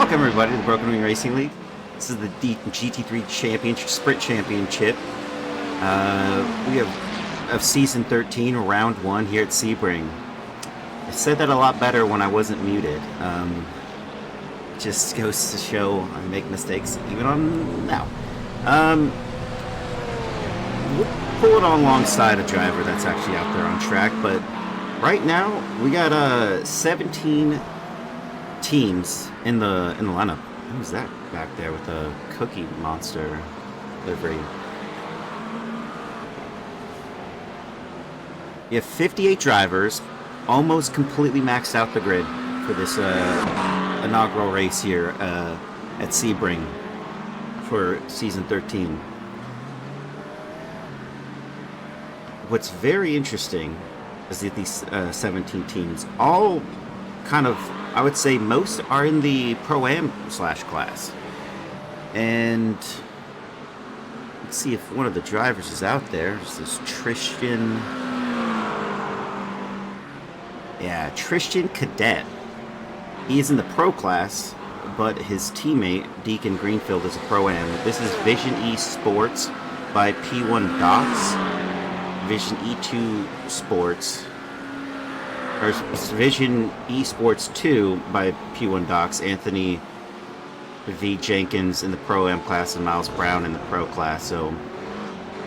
Welcome everybody to the Broken Wing Racing League. This is the GT3 Championship, Sprint Championship. We have of Season 13, Round 1 here at Sebring. I said that a lot better when I wasn't muted. Just goes to show I make mistakes even on now. We'll pull it on alongside a driver that's actually out there on track, but right now we got 17 teams in the lineup. Who's that back there with a Cookie Monster livery? You have 58 drivers, almost completely maxed out the grid for this inaugural race here at Sebring for Season 13. What's very interesting is that these 17 teams all kind of, I would say most are in the Pro-Am / class. And let's see if one of the drivers is out there. There's this Tristan. Yeah, Tristan Cadet. He is in the Pro class, but his teammate, Deacon Greenfield, is a Pro-Am. This is Vision E Sports by P1 Docs. Vision E2 Sports. Or Vision Esports 2 by P1 Docs, Anthony V. Jenkins in the Pro-Am class and Miles Brown in the Pro class. So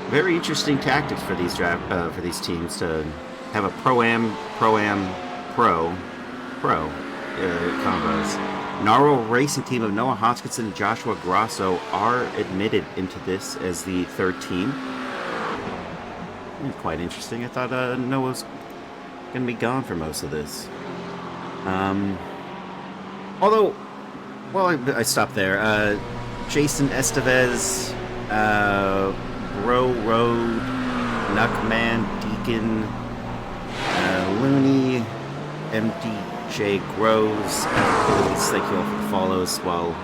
very interesting tactics for these teams to have a Pro-Am, Pro combos. Gnarl Racing team of Noah Hodgkinson and Joshua Grosso are admitted into this as the third team. Quite interesting. I thought Noah's gonna be gone for most of this. Although, well, I stopped there. Jason Estevez, Bro Road, Nuckman, Deacon, Looney, MDJ Groves. Please, thank you all for the follows while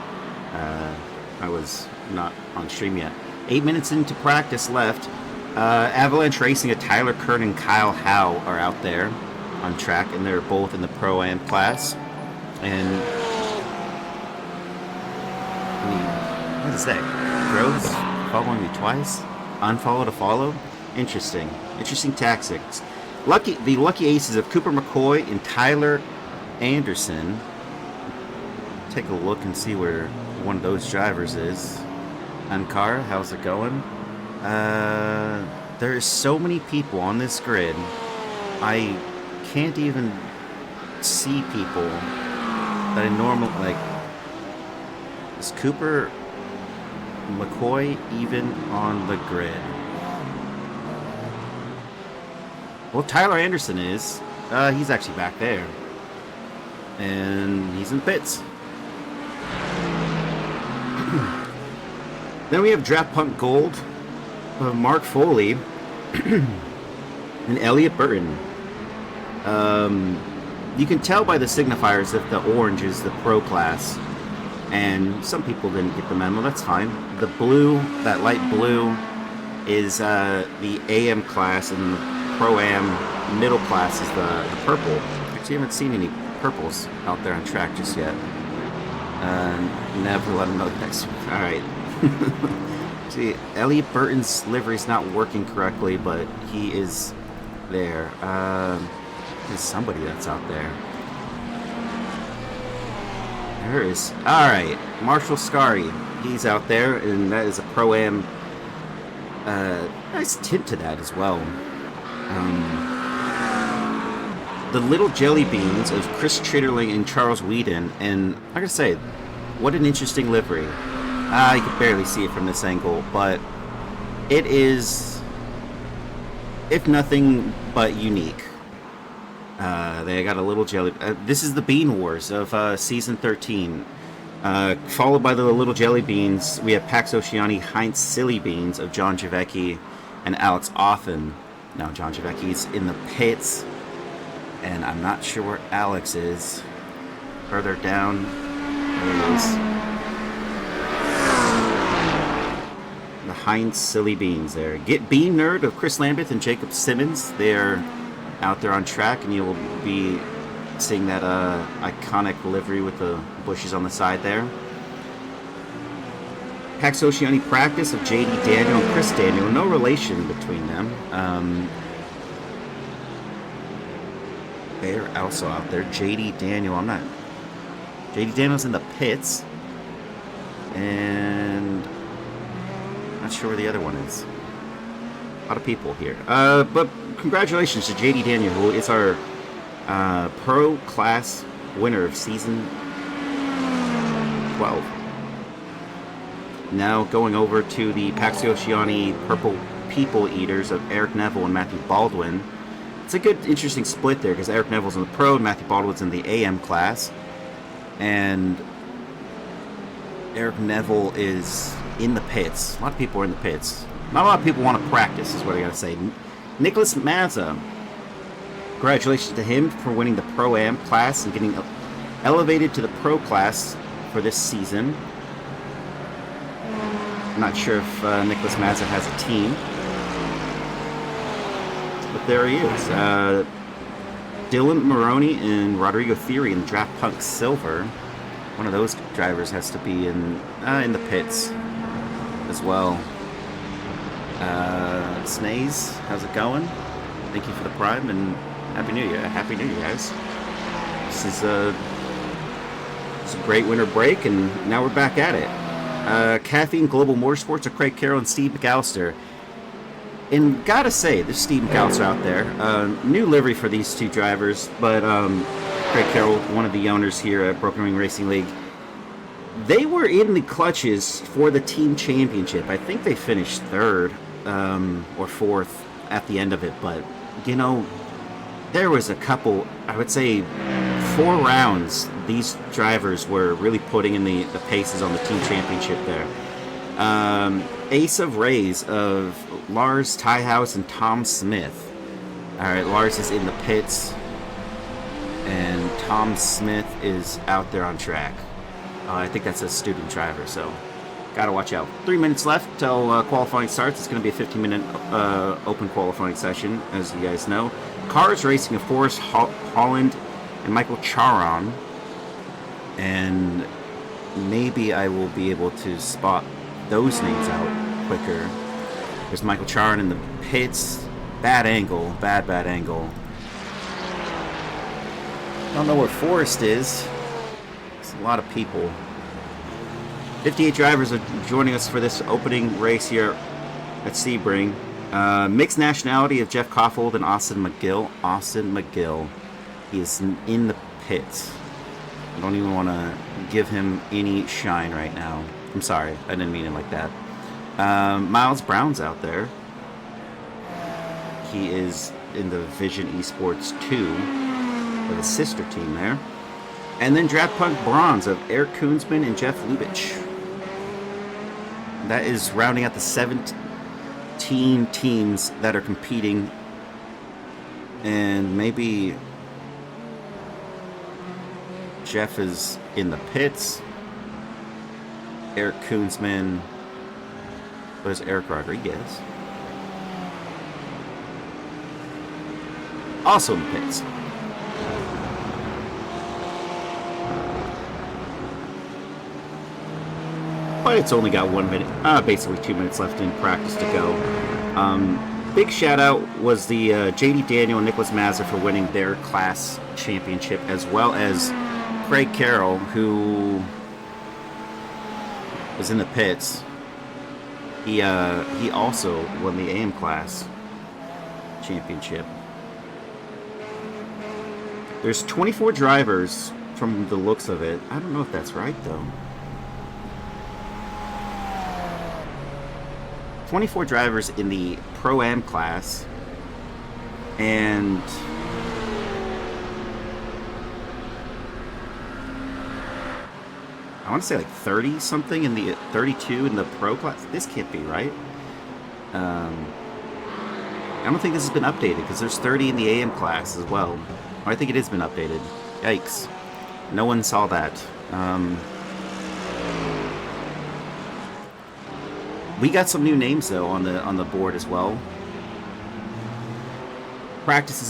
I was not on stream yet. 8 minutes into practice left. Avalanche Racing of Tyler Kern and Kyle Howe are out there on track, and they're both in the Pro-Am class. And what is that? Groves following me twice? Unfollow to follow? Interesting. Interesting tactics. The lucky aces of Cooper McCoy and Tyler Anderson. Take a look and see where one of those drivers is. Ankara, how's it going? There is so many people on this grid, I can't even see people that I normally, like, is Cooper McCoy even on the grid? Well, Tyler Anderson is. He's actually back there. And he's in pits. Then we have Draft Punt Gold of Mark Foley and Elliot Burton. You can tell by the signifiers that the orange is the Pro class, and some people didn't get the memo. That's fine. The blue, that light blue, is the AM class, and the Pro-Am middle class is the purple. Actually, I haven't seen any purples out there on track just yet. Never let them know next week. All right. See, Elliot Burton's livery is not working correctly, but he is there. There's somebody that's out there. There is. All right, Marshall Scary. He's out there, and that is a Pro-Am. Nice tint to that as well. The Little Jelly Beans of Chris Chitterling and Charles Whedon, and I gotta say, what an interesting livery. You can barely see it from this angle, but it is, if nothing but unique. They got a little jelly. This is the Bean Wars of Season 13. Followed by the Little Jelly Beans, we have Pax Oceani Heinz Silly Beans of John Javecki and Alex Offen. Now, John Javecki's in the pits, and I'm not sure where Alex is. Further down, there he is. The Heinz Silly Beans there. Get Bean Nerd of Chris Lambeth and Jacob Simmons. They're out there on track, and you will be seeing that iconic livery with the bushes on the side there. Pax Oceani practice of J.D. Daniel and Chris Daniel. No relation between them. They're also out there. J.D. Daniel, J.D. Daniel's in the pits. And not sure where the other one is. A lot of people here. But congratulations to J.D. Daniel, who is our Pro Class winner of Season 12. Now going over to the Pax Oceani Purple People Eaters of Eric Neville and Matthew Baldwin. It's a good, interesting split there because Eric Neville's in the Pro and Matthew Baldwin's in the AM class. And Eric Neville is in the pits. A lot of people are in the pits. Not a lot of people want to practice, is what I gotta say. Nicholas Mazza. Congratulations to him for winning the Pro-Am class and getting elevated to the Pro class for this season. I'm not sure if Nicholas Mazza has a team. But there he is. Dylan Maroney and Rodrigo Theory in Draft Punk Silver. One of those drivers has to be in the pits as well. Snays, how's it going? Thank you for the prime and Happy New Year. Happy New Year, guys. This is a great winter break, and now we're back at it. Caffeine Global Motorsports of Craig Carroll and Steve McAllister. And gotta say, there's Steve McAllister out there. New livery for these two drivers, but Craig Carroll, one of the owners here at Broken Wing Racing League, they were in the clutches for the team championship. I think they finished third or fourth at the end of it, but you know, there was a couple, I would say 4 rounds, these drivers were really putting in the paces on the team championship there. Ace of Rays of Lars Tyhouse and Tom Smith. Alright, Lars is in the pits, and Tom Smith is out there on track. I think that's a student driver, so gotta watch out. 3 minutes left till qualifying starts. It's going to be a 15-minute open qualifying session, as you guys know. Cars Racing of Forrest Holland and Michael Charon. And maybe I will be able to spot those names out quicker. There's Michael Charon in the pits. Bad angle. Bad angle. Don't know where Forrest is. There's a lot of people. 58 drivers are joining us for this opening race here at Sebring. Mixed nationality of Jeff Koffold and Austin McGill. Austin McGill. He is in the pits. I don't even want to give him any shine right now. I'm sorry. I didn't mean it like that. Miles Brown's out there. He is in the Vision Esports 2 with a sister team there. And then Draft Punk Bronze of Eric Koonsman and Jeff Lubitsch. That is rounding out the 17 teams that are competing. And maybe Jeff is in the pits. Eric Koonsman. Where's Eric Rodriguez? Also in the pits. But it's only got 1 minute, basically 2 minutes left in practice to go. Big shout out was the J.D. Daniel and Nicholas Mazza for winning their class championship, as well as Craig Carroll, who was in the pits. He also won the AM class championship. There's 24 drivers from the looks of it. I don't know if that's right, though. 24 drivers in the Pro-Am class, and I want to say like 30 something in the 32 in the Pro class. This can't be right. I don't think this has been updated because there's 30 in the AM class as well. Or I think it has been updated. Yikes. No one saw that. We got some new names though on the board as well. Practice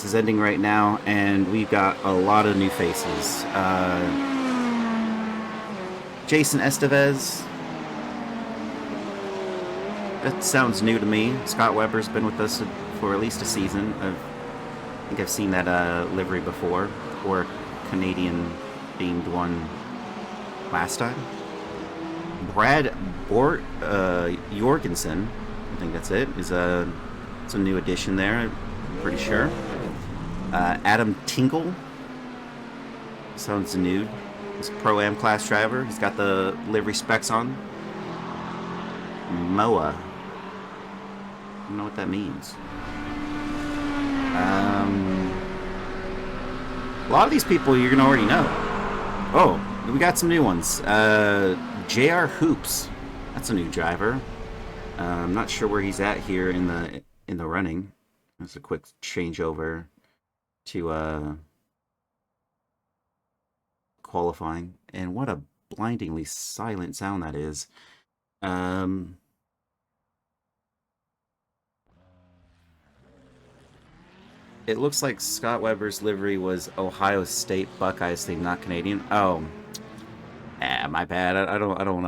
is ending right now, and we've got a lot of new faces. Jason Estevez. That sounds new to me. Scott Weber's been with us for at least a season. I think I've seen that livery before, or a Canadian-themed one last time. Brad Jorgensen, I think that's it, is it's a new addition there, I'm pretty sure. Adam Tingle, sounds new. He's a Pro-Am class driver. He's got the livery specs on. Moa. I don't know what that means. A lot of these people you're going to already know. Oh, we got some new ones. JR Hoops. That's a new driver. I'm not sure where he's at here in the running. That's a quick changeover to qualifying. And what a blindingly silent sound that is. It looks like Scott Weber's livery was Ohio State Buckeyes theme, not Canadian. Oh, my bad. I don't.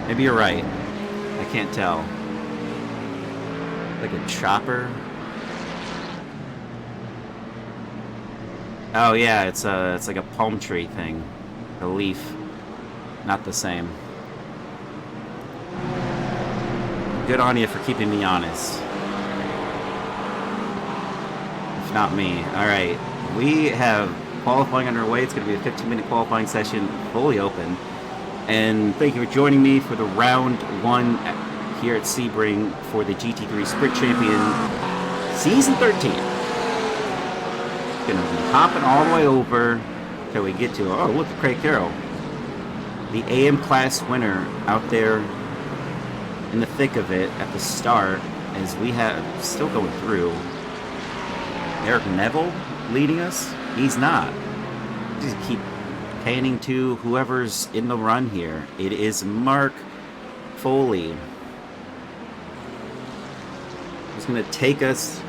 Maybe you're right. I can't tell. Like a chopper. Oh yeah, it's like a palm tree thing, a leaf. Not the same. Good on you for keeping me honest. If not me. All right, we have qualifying underway. It's going to be a 15-minute qualifying session, fully open. And thank you for joining me for the round one here at Sebring for the GT3 Sprint Champion Season 13. Gonna be hopping all the way over till we get to, oh, look at Craig Carroll. The AM class winner out there in the thick of it at the start, as we have still going through. Eric Neville leading us? He's not. Just keep panning to whoever's in the run here. It is Mark Foley. He's going to take us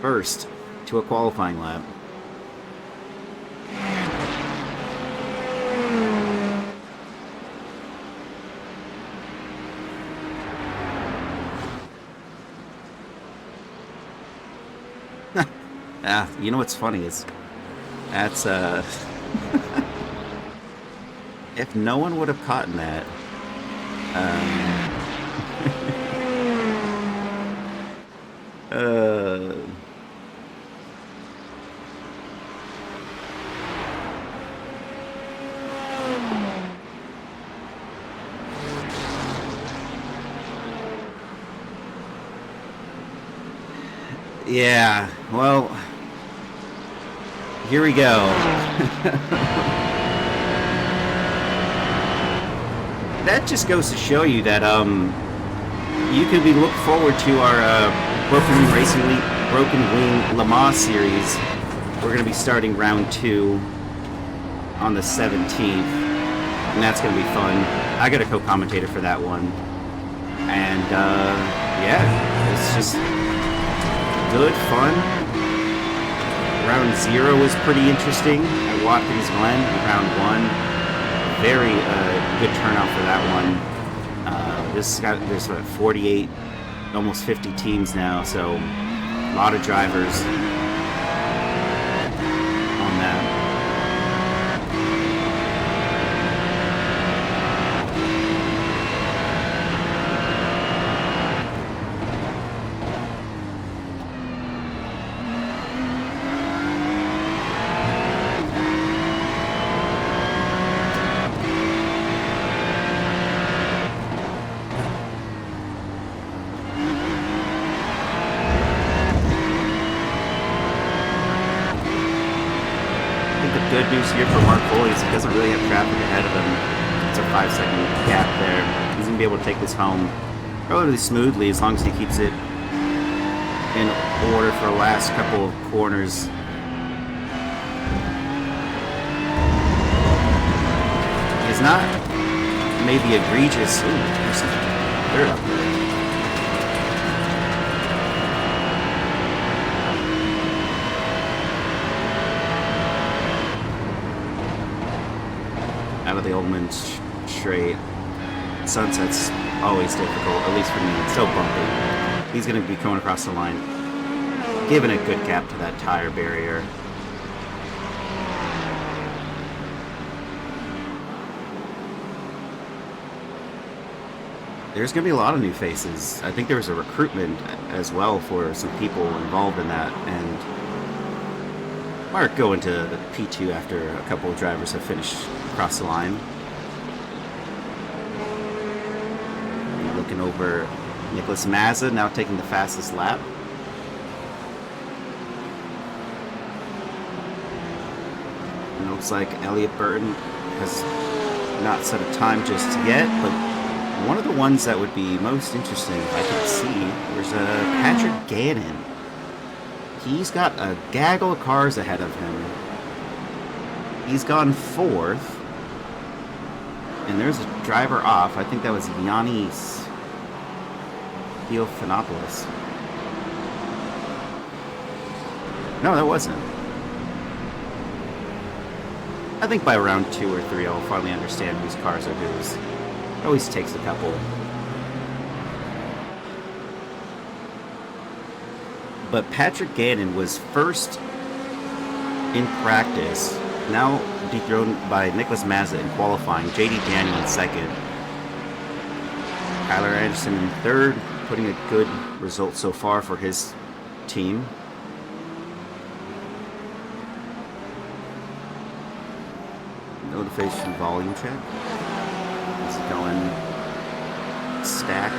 first to a qualifying lap. You know what's funny is that's if no one would have caught in that, yeah, well, here we go. That just goes to show you that you can be looking forward to our Broken Wing Le Mans series. We're going to be starting round 2 on the 17th, and that's going to be fun. I got a co-commentator for that one, and yeah, it's just good fun. Round 0 was pretty interesting at Watkins Glen. Round 1, very good turnout for that one. There's what, 48, almost 50 teams now, so a lot of drivers on that. Good news here for Mark Foley is he doesn't really have traffic ahead of him. It's a 5-second gap there. He's going to be able to take this home relatively smoothly as long as he keeps it in order for the last couple of corners. It's not maybe egregious. Ooh, there's some dirt up there. Ullman straight. Sunset's always difficult, at least for me. It's so bumpy. He's going to be coming across the line, giving a good gap to that tire barrier. There's going to be a lot of new faces. I think there was a recruitment as well for some people involved in that, and Mark go into P2 after a couple of drivers have finished across the line. Looking over Nicholas Mazza, now taking the fastest lap. And it looks like Elliot Burton has not set a time just yet, but one of the ones that would be most interesting, if I could see, there's Patrick Gannon. He's got a gaggle of cars ahead of him. He's gone 4th. And there's a driver off. I think that was Yannis Theophanopoulos. No, that wasn't. I think by round 2 or 3 I'll finally understand whose cars are whose. It always takes a couple. But Patrick Gannon was first in practice, now dethroned by Nicholas Mazza in qualifying, JD Daniel in 2nd, Kyler Anderson in 3rd, putting a good result so far for his team. Notification volume check. It's going stack,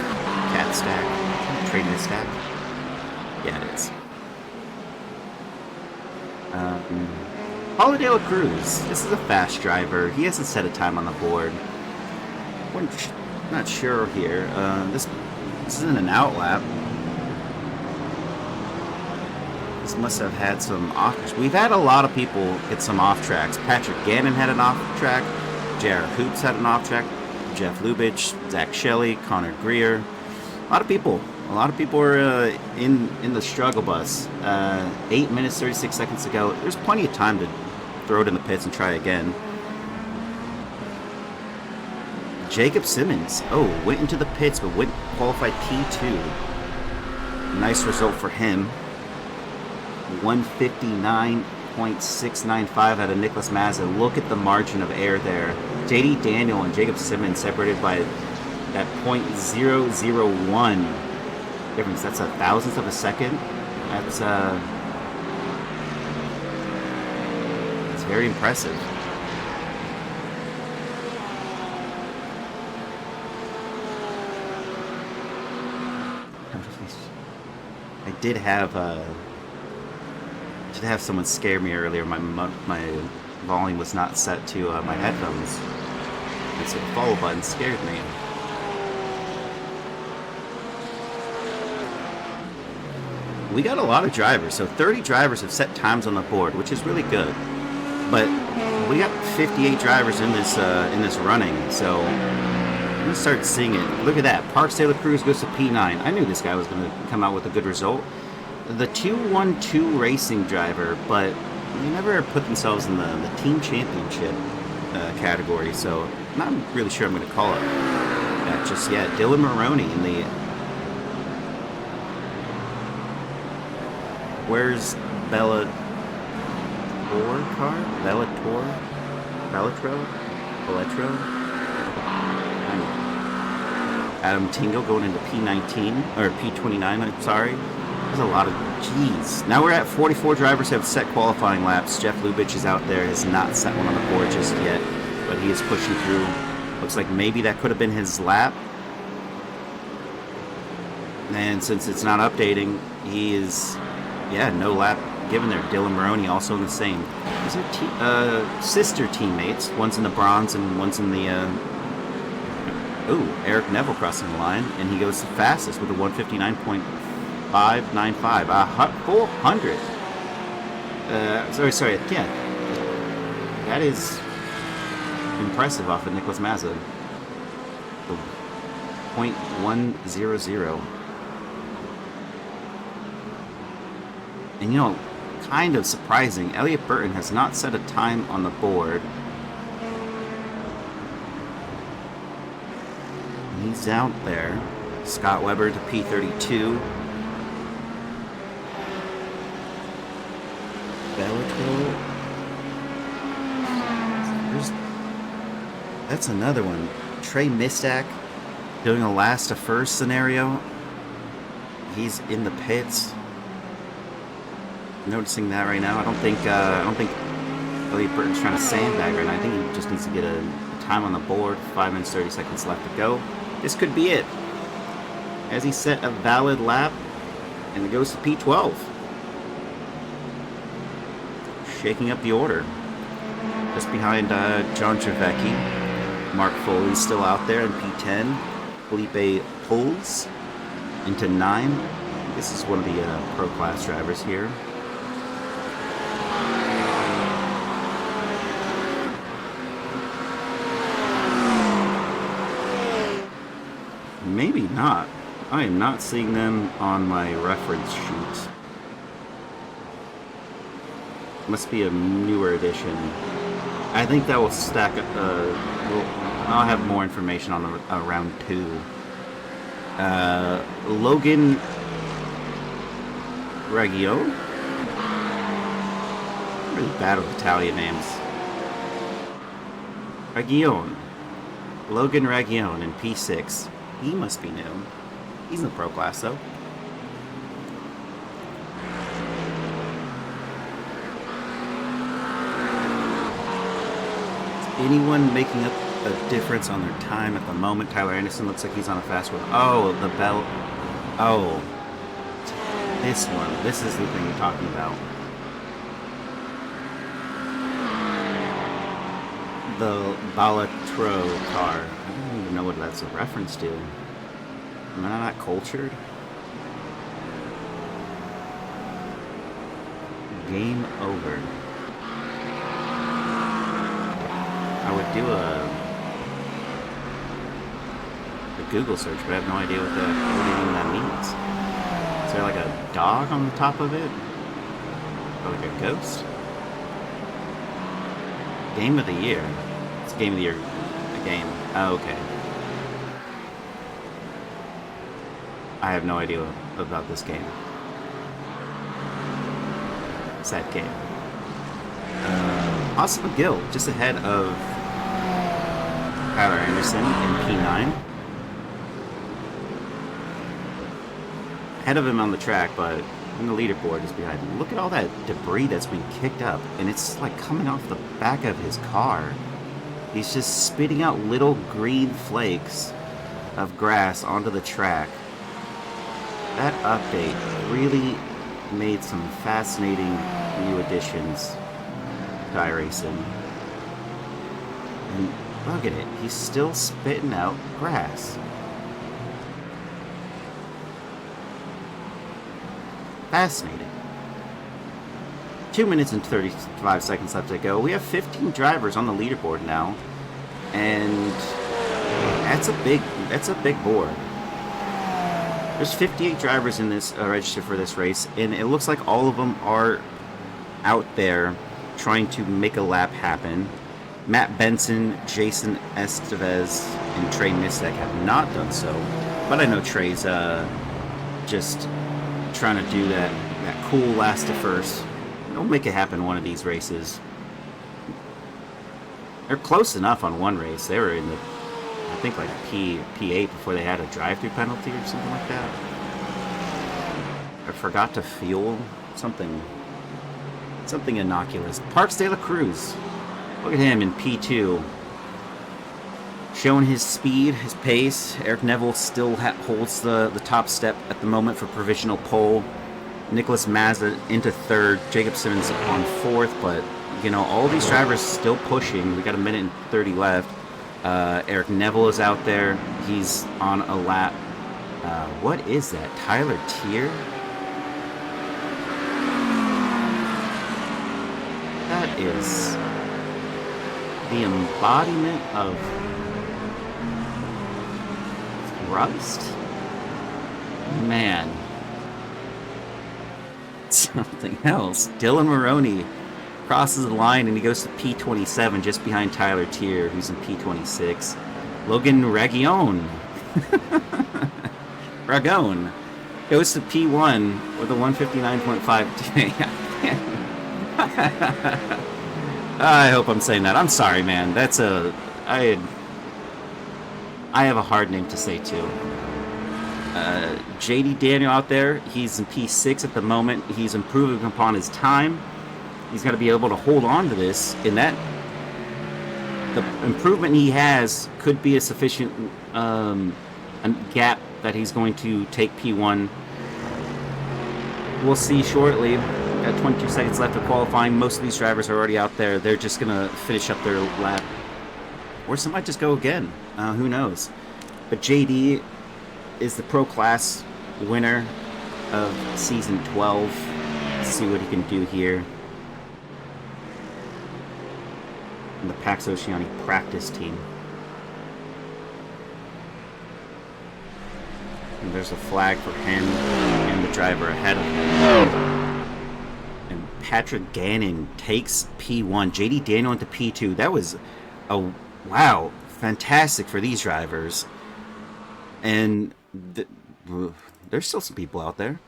cat stack, trading a stack. Yeah, it is. Holiday Cruz. This is a fast driver. He hasn't set a time on the board. Not sure here. This isn't an out lap. This must have had some off. We've had a lot of people get some off tracks. Patrick Gannon had an off track. Jared Hoops had an off track. Jeff Lubitsch, Zach Shelley, Connor Greer. A lot of people are in the struggle bus. 8 minutes, 36 seconds to go. There's plenty of time to throw it in the pits and try again. Jacob Simmons, went into the pits but went qualified P2. Nice result for him. 159.695 out of Nicholas Mazza. Look at the margin of error there. JD Daniel and Jacob Simmons separated by that .001 difference. That's a thousandth of a second. That's very impressive. I did have someone scare me earlier. My volume was not set to my headphones, and so the follow button scared me. We got a lot of drivers, so 30 drivers have set times on the board, which is really good. But we got 58 drivers in this running, so I'm gonna start seeing it. Look at that, Parks Taylor Cruz goes to P9. I knew this guy was gonna come out with a good result. The 212 racing driver, but they never put themselves in the team championship category, so I'm not really sure I'm gonna call it that just yet. Dylan Maroney in the. Where's Bellator car? Bellator? Belletro? Adam Tingle going into P19, or P29, I'm sorry. There's a lot of, geez. Now we're at 44 drivers who have set qualifying laps. Jeff Lubitsch is out there, has not set one on the board just yet, but he is pushing through. Looks like maybe that could have been his lap. And since it's not updating, he is... Yeah, no lap given there. Dylan Maroney also in the same. These are sister teammates. One's in the bronze and one's in the... Eric Neville crossing the line, and he goes the fastest with a 159.595. A full 100. Sorry. Yeah. That is impressive off of Nicholas Mazza. 0.100. And kind of surprising, Elliot Burton has not set a time on the board. He's out there. Scott Weber to P32. Bellatrix. That's another one. Trey Mistak doing a last to first scenario. He's in the pits. Noticing that right now. I don't think Elliot Burton's trying to sandbag right now. I think he just needs to get a time on the board. 5 minutes 30 seconds left to go. This could be it. As he set a valid lap, and it goes to P12. Shaking up the order. Just behind John Trevecchi. Mark Foley's still out there in P10. Felipe pulls into 9. This is one of the pro class drivers here. Maybe not. I am not seeing them on my reference sheet. Must be a newer edition. I think that will stack up. I'll have more information on round 2. Logan Ragione? Really bad with Italian names. Ragione. Logan Ragione in P6. He must be new. He's in the pro class though. Anyone making up a difference on their time at the moment? Tyler Anderson looks like he's on a fast one. Oh, the belt. Oh. This one. This is the thing we're talking about. The Balatro car. I don't even know what that's a reference to. Am I not cultured? Game over. I would do a Google search, but I have no idea what even that means. Is there like a dog on the top of it? Or like a ghost? Game of the year. It's game of the year. A game. Oh, okay. I have no idea about this game. Sad game. Austin McGill, just ahead of Tyler Anderson in P9. Ahead of him on the track, but on the leaderboard is behind him. Look at all that debris that's been kicked up, and it's like coming off the back of his car. He's just spitting out little green flakes of grass onto the track. That update really made some fascinating new additions to iRacing. And look at it, he's still spitting out grass. Fascinating. 2 minutes and 35 seconds left to go. We have 15 drivers on the leaderboard now, and that's a big board. There's 58 drivers in this registered for this race, and it looks like all of them are out there trying to make a lap happen. Matt Benson, Jason Estevez, and Trey Mistek have not done so, but I know Trey's just trying to do that cool last to first. Don't make it happen one of these races. They're close enough on one race. They were in the, I think, like P8 before they had a drive-through penalty or something like that. I forgot to fuel something innocuous. Parks de la Cruz. Look at him in P2. Showing his speed, his pace. Eric Neville still holds the top step at the moment for provisional pole. Nicholas Mazda into third. Jacob Simmons on fourth, but you know, all these drivers still pushing. We got a minute and 30 left. Eric Neville is out there. He's on a lap. What is that? Tyler Tier? That is the embodiment of rust? Man. Something else. Dylan Maroney crosses the line and he goes to P27 just behind Tyler Tier, who's in P26. Logan Ragione Ragone goes to P1 with a 159.5. I hope I'm saying that. I'm sorry, man. That's a... I have a hard name to say, too. JD Daniel out there, he's in P6 at the moment. He's improving upon his time. He's got to be able to hold on to this. And that... the improvement he has could be a sufficient gap that he's going to take P1. We'll see shortly. Got 22 seconds left of qualifying. Most of these drivers are already out there. They're just going to finish up their lap. Or some might just go again. Who knows? But JD is the Pro Class winner of Season 12. Let's see what he can do here. And the Pax Oceanic practice team. And there's a flag for him and the driver ahead of him. And Patrick Gannon takes P1. JD Daniel into P2. That was a wow, fantastic for these drivers. And there's still some people out there.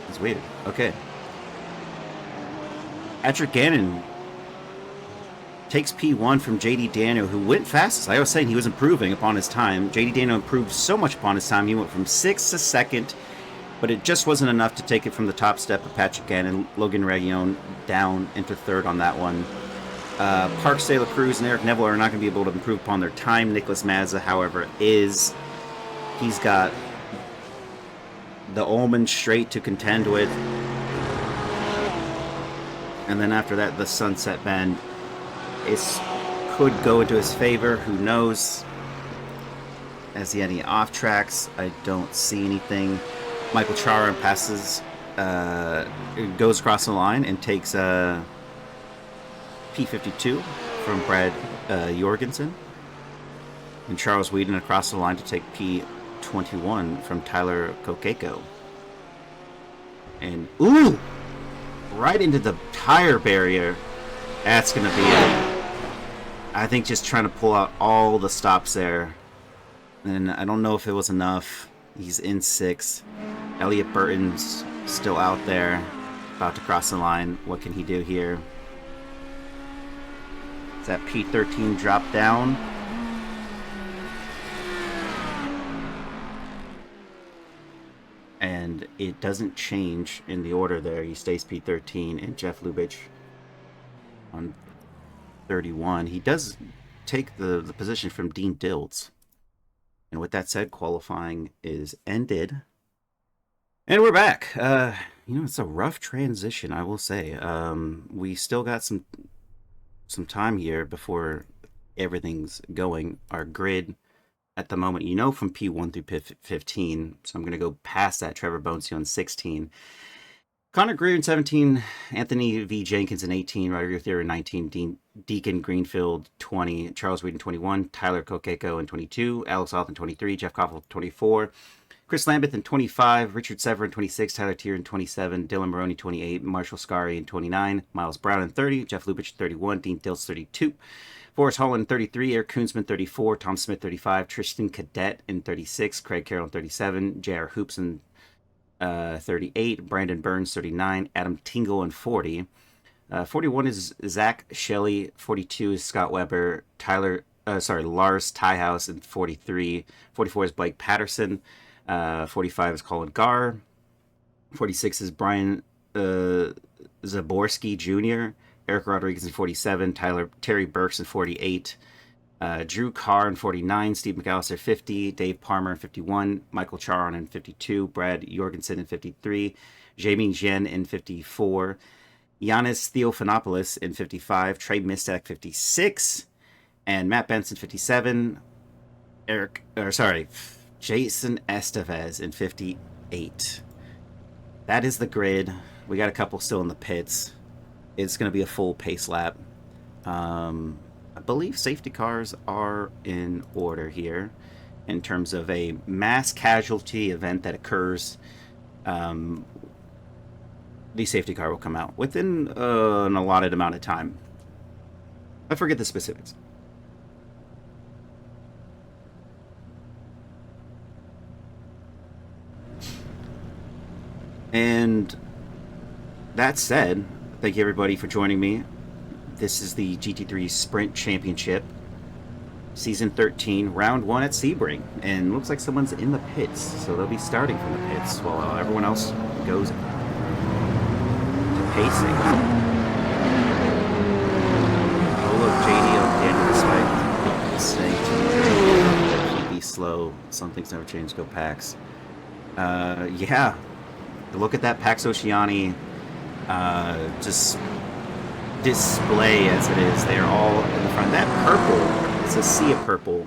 It's weird. Okay. Patrick Gannon takes P1 from JD Daniel, who went fastest. Like I was saying, he was improving upon his time. JD Daniel improved so much upon his time. He went from 6th to 2nd, but it just wasn't enough to take it from the top step of Patrick Gannon. Logan Region down into 3rd on that one. Parks De La Cruz and Eric Neville are not going to be able to improve upon their time. Nicholas Mazza, however, is. He's got the Ullman straight to contend with. And then after that, the Sunset Bend could go into his favor. Who knows? Has he any off tracks? I don't see anything. Michael Chara passes, goes across the line and takes P52 from Brad Jorgensen. And Charles Whedon across the line to take P21 from Tyler Kokeko. And, ooh! Right into the tire barrier. That's going to be it. I think just trying to pull out all the stops there. And I don't know if it was enough. He's in 6th. Elliot Burton's still out there. About to cross the line. What can he do here? Does that P13 drop down? And it doesn't change in the order there. He stays P13 and Jeff Lubitsch on 31. He does take the position from Dean Diltz. And with that said, qualifying is ended. And we're back. It's a rough transition, I will say. We still got some time here before everything's going. Our grid at the moment, from P1 through P15. So I'm going to go past that. Trevor Bonesian 16. Connor Greer in 17, Anthony V. Jenkins in 18, Rodrigo Theory in 19, Deacon Greenfield 20, Charles Whedon 21, Tyler Kokeko in 22, Alex Alth in 23, Jeff Koffel 24, Chris Lambeth in 25, Richard Sever in 26, Tyler Tier in 27, Dylan Maroney 28, Marshall Scary in 29, Miles Brown in 30, Jeff Lubitsch 31, Dean Diltz 32, Forrest Holland 33, Eric Koonsman 34, Tom Smith 35, Tristan Cadet in 36, Craig Carroll in 37, J.R. Hoops in 38, Brandon Burns 39, Adam Tingle in 40. 41 is Zach Shelley, 42 is Scott Weber, Lars Tyhouse in 43, 44 is Blake Patterson, 45 is Colin Garr, 46 is Brian Zaborski Jr., Eric Rodriguez in 47, Terry Burks in 48, Drew Carr in 49, Steve McAllister 50, Dave Palmer in 51, Michael Charon in 52, Brad Jorgensen in 53, Jamie Jen in 54, Giannis Theophanopoulos in 55, Trey Mistak 56, and Matt Benson 57, Jason Estevez in 58. That is the grid. We got a couple still in the pits. It's going to be a full pace lap. I believe safety cars are in order here in terms of a mass casualty event that occurs. The safety car will come out within an allotted amount of time. I forget the specifics. And that said, thank you everybody for joining me. This is the GT3 Sprint Championship, Season 13, Round 1 at Sebring. And looks like someone's in the pits, so they'll be starting from the pits while everyone else goes to pacing. Oh look, JD on the end of the spike. Saying to me, be slow. Some things never change, go Pax. Yeah. Look at that Pax Oceani just display as it is. They're all in the front. That purple, it's a sea of purple.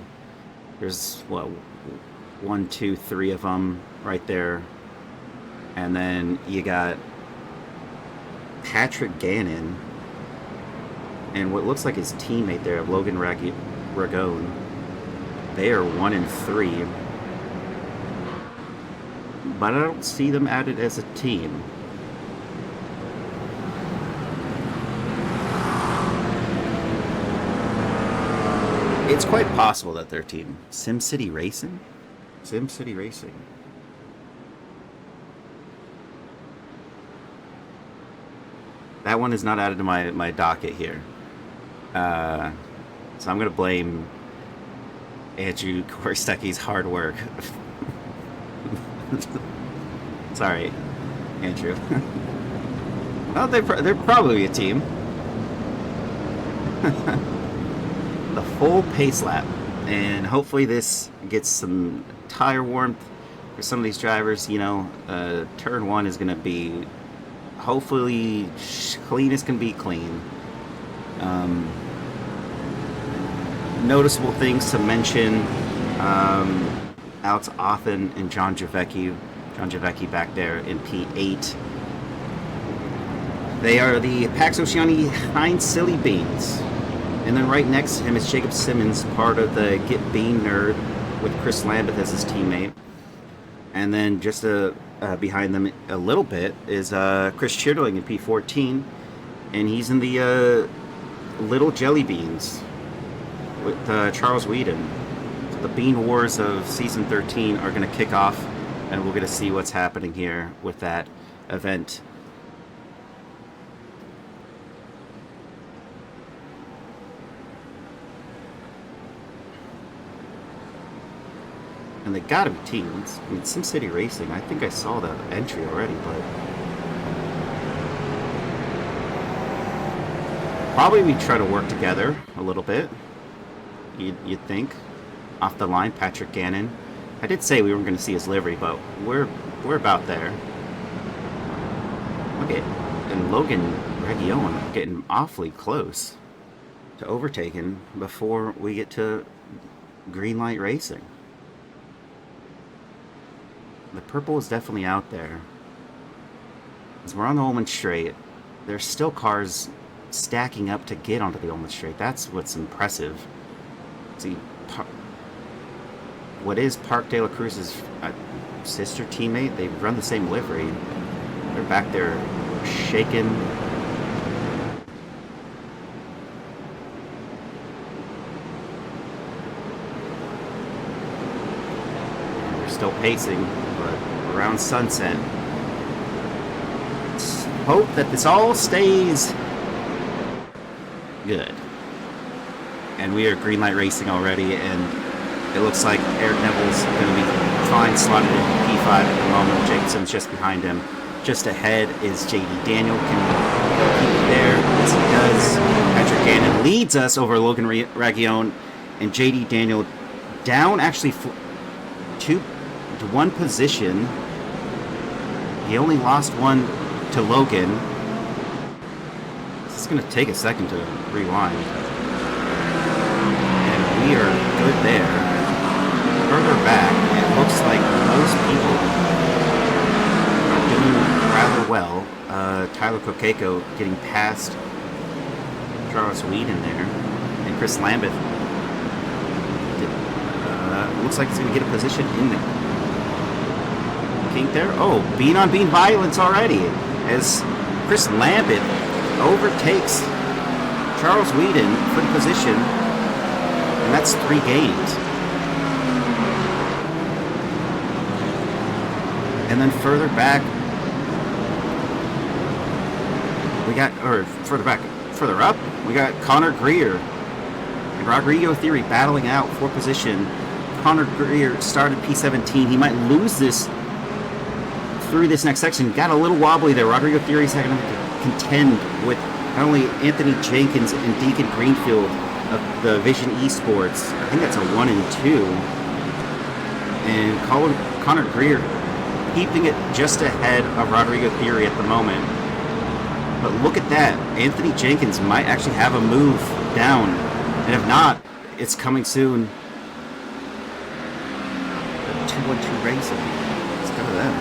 There's, what, 1, 2, 3 of them right there. And then you got Patrick Gannon and what looks like his teammate there, Logan Ragone. They are 1 and 3. But I don't see them added as a team. It's quite possible that they're a team. SimCity Racing? SimCity Racing. That one is not added to my docket here. So I'm going to blame Andrew Korstecki's hard work. Sorry, Andrew. Well, they're probably a team. The full pace lap, and hopefully this gets some tire warmth for some of these drivers. You know, turn 1 is going to be hopefully clean as can be clean. Noticeable things to mention. Alex Offen and John Javecki. John Javecki back there in P8. They are the Pax Oceani Heinz Silly Beans. And then right next to him is Jacob Simmons, part of the Get Bean Nerd, with Chris Lambeth as his teammate. And then just behind them a little bit is Chris Chitterling in P14. And he's in the Little Jelly Beans with Charles Whedon. The Bean Wars of Season 13 are going to kick off, and we're going to see what's happening here with that event. And they got to be teams. I mean, SimCity Racing, I think I saw the entry already, but probably we try to work together a little bit, you'd think. Off the line, Patrick Gannon. I did say we weren't going to see his livery, but we're about there. Okay, and Logan Ragone getting awfully close to overtaking before we get to green light racing. The purple is definitely out there. As we're on the Ullman Straight, there's still cars stacking up to get onto the Ullman Straight. That's what's impressive. See, what is Park De La Cruz's sister teammate? They run the same livery. They're back there shaking. They're still pacing, but around sunset. Let's hope that this all stays good. And we are green light racing already, and it looks like Eric Neville's going to be fine slotted in P5 at the moment. Jacobson's just behind him. Just ahead is JD Daniel. Can keep it there. Yes, he does. Patrick Gannon leads us over Logan Ragone, and JD Daniel down actually to 1 position. He only lost 1 to Logan. This is going to take a second to rewind. And we are good there. Further back, it looks like most people are doing rather well. Tyler Kokeko getting past Charles Whedon there, and Chris Lambeth looks like he's going to get a position in the kink there. Oh, bean on bean violence already as Chris Lambeth overtakes Charles Whedon for the position, and that's 3 gains. And then further back, We got, or further up, we got Connor Greer and Rodrigo Theory battling out for position. Connor Greer started P17. He might lose this through this next section. Got a little wobbly there. Rodrigo Theory's having to contend with not only Anthony Jenkins and Deacon Greenfield of the Vision Esports. I think that's a 1 and 2. And Connor Greer keeping it just ahead of Rodrigo Theory at the moment. But look at that. Anthony Jenkins might actually have a move down. And if not, it's coming soon. 2-1-2 Racing. Let's go to them.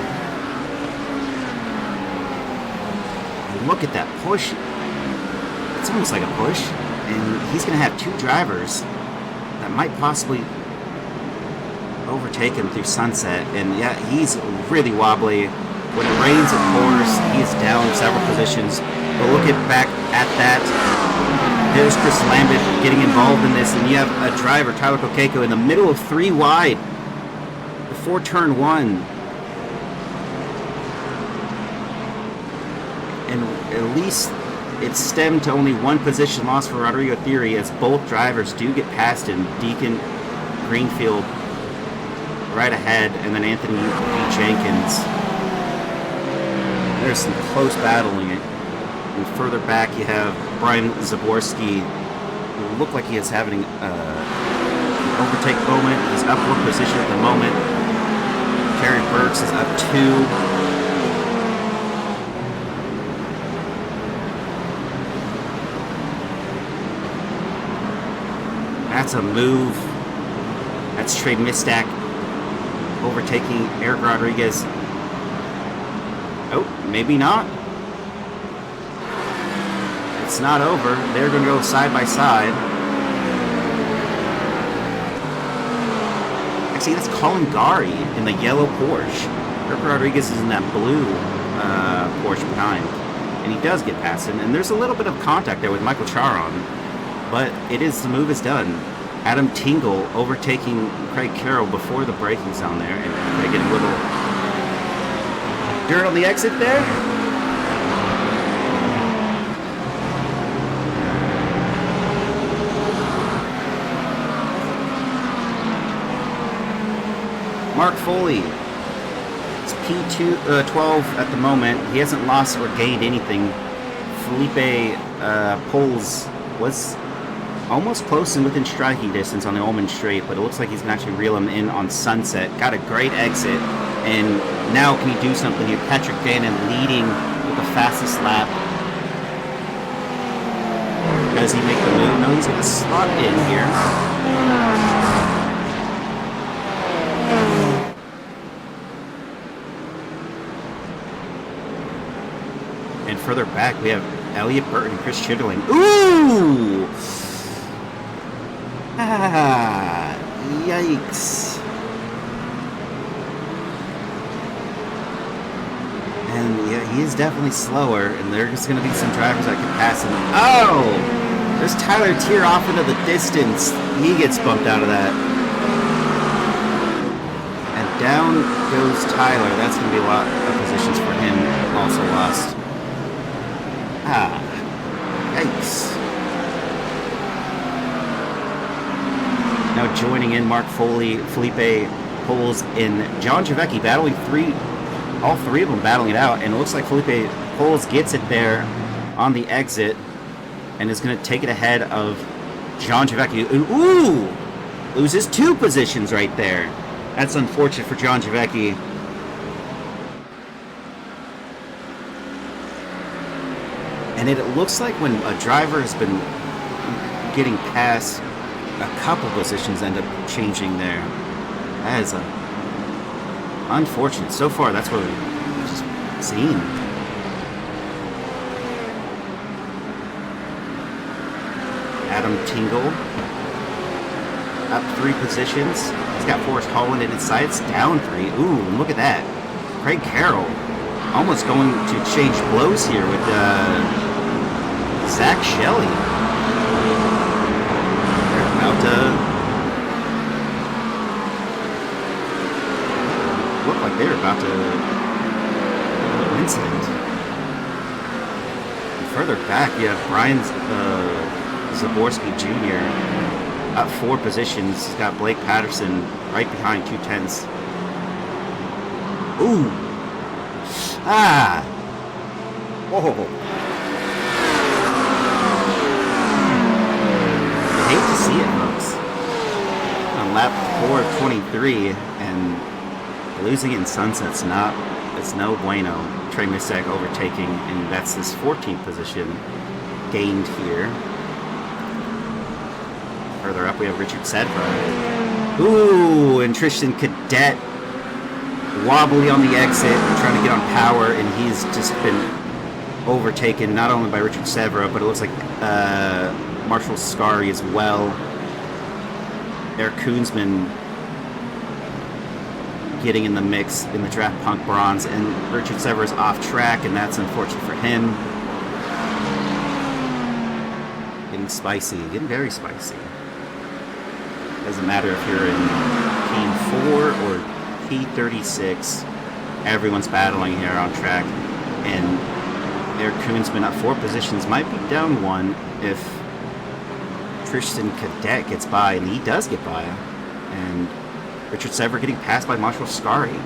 And look at that push. It's almost like a push. And he's going to have 2 drivers that might possibly overtake him through Sunset. And yeah, he's really wobbly. When it rains, it pours. He is down several positions. But look back at that. There's Chris Lambert getting involved in this. And you have a driver, Tyler Kokeko, in the middle of 3 wide before turn 1. And at least it stemmed to only 1 position loss for Rodrigo Theory, as both drivers do get past him. Deacon Greenfield right ahead, and then Anthony Jenkins. There's some close battling. And further back, you have Brian Zaborski, who looked like he is having an overtake moment. He's up 1 position at the moment. Terry Burks is up 2. That's a move. That's Trey Mistack overtaking Eric Rodriguez. Oh, maybe not. It's not over. They're going to go side by side. Actually, that's Colin Gari in the yellow Porsche. Eric Rodriguez is in that blue Porsche behind. And he does get past him. And there's a little bit of contact there with Michael Charon. But the move is done. Adam Tingle overtaking Craig Carroll before the braking zone there. And they get a little dirt on the exit there. Mark Foley. It's P12 at the moment. He hasn't lost or gained anything. Felipe Poles was almost close and within striking distance on the Ullman Straight, but it looks like he's going to actually reel him in on Sunset. Got a great exit, and now can he do something here? Patrick Bannon leading with the fastest lap. Does he make the move? No, he's going to slot in here. And further back, we have Elliot Burton, Chris Chitterling. Ooh! Ah, yikes. And yeah, he is definitely slower, and there's going to be some drivers that can pass him. Oh! There's Tyler Tier off into the distance. He gets bumped out of that. And down goes Tyler. That's going to be a lot of positions for him also lost. Ah, yikes. Now joining in Mark Foley, Felipe Poles, and John Javecki battling all three of them battling it out, and it looks like Felipe Poles gets it there on the exit and is going to take it ahead of John Javecki. Ooh! Loses 2 positions right there. That's unfortunate for John Javecki. And it looks like when a driver has been getting past, a couple positions end up changing there. That is unfortunate. So far, that's what we've just seen. Adam Tingle up 3 positions. He's got Forrest Holland in his sights, down 3. Ooh, look at that. Craig Carroll almost going to change blows here with Zach Shelley. They're about to look like they're about to have an incident. And further back, you have Brian Zaborski Jr. up 4 positions. He's got Blake Patterson right behind 210s. Ooh. Ah. Whoa. I hate to see it, folks. On lap 4 of 23, and losing it in Sunset's it's no bueno. Trey Misek overtaking, and that's his 14th position gained here. Further up, we have Richard Sedra. Ooh, and Tristan Cadet wobbly on the exit, trying to get on power, and he's just been overtaken not only by Richard Sedra, but it looks like Marshall Scary as well. Eric Koonsman getting in the mix in the Draft Punk Bronze, and Richard Sedra is off track, and that's unfortunate for him. Getting spicy, getting very spicy. Doesn't matter if you're in P4 or P36, everyone's battling here on track, and Eric Koonsman up 4 positions, might be down 1 if Tristan Cadet gets by, and he does get by, and Richard Sedra getting passed by Marshall Scary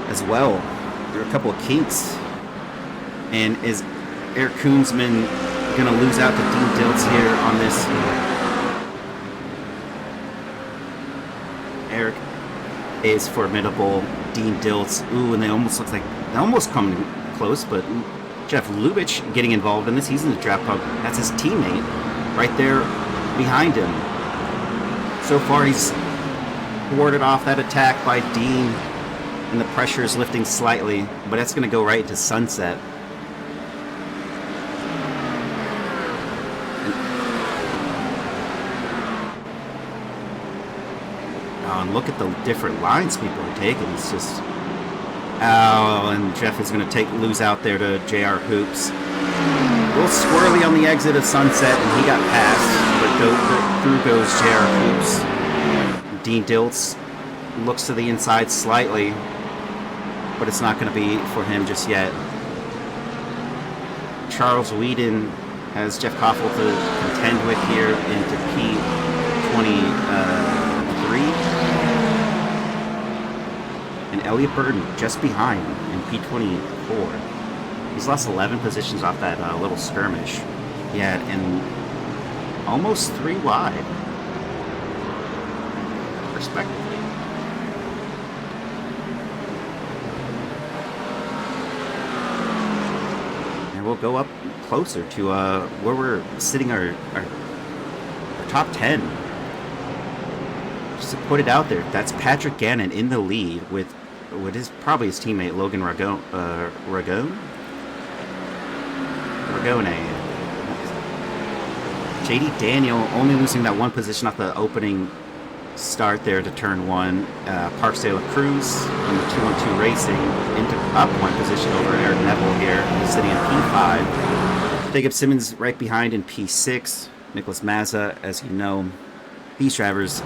as well. There are a couple of kinks, and is Eric Koonsman going to lose out to Dean Diltz here on this? Eric is formidable. Dean Diltz, ooh, and they almost come close, but Jeff Lubitsch getting involved in this. He's in the draft pump. That's his teammate right there behind him. So far, he's warded off that attack by Dean, and the pressure is lifting slightly, but that's going to go right into Sunset. And look at the different lines people are taking. It's just... Oh, and Jeff is going to lose out there to JR Hoops. A little squirrely on the exit of Sunset, and he got passed, but through goes JR Hoops. Dean Diltz looks to the inside slightly, but it's not going to be for him just yet. Charles Whedon has Jeff Koffel to contend with here into P23. And Elliot Burton just behind in P24. He's lost 11 positions off that little skirmish. Yeah, and almost 3 wide, respectively. And we'll go up closer to where we're sitting our top 10. Just to put it out there, that's Patrick Gannon in the lead with what is probably his teammate Logan Ragone. JD Daniel only losing that 1 position off the opening start there to turn 1. Parks de la Cruz in the 2-on-2 racing into up 1 position over Eric Neville here, sitting in P5. Jacob Simmons right behind in P6. Nicholas Mazza, as you know. These drivers,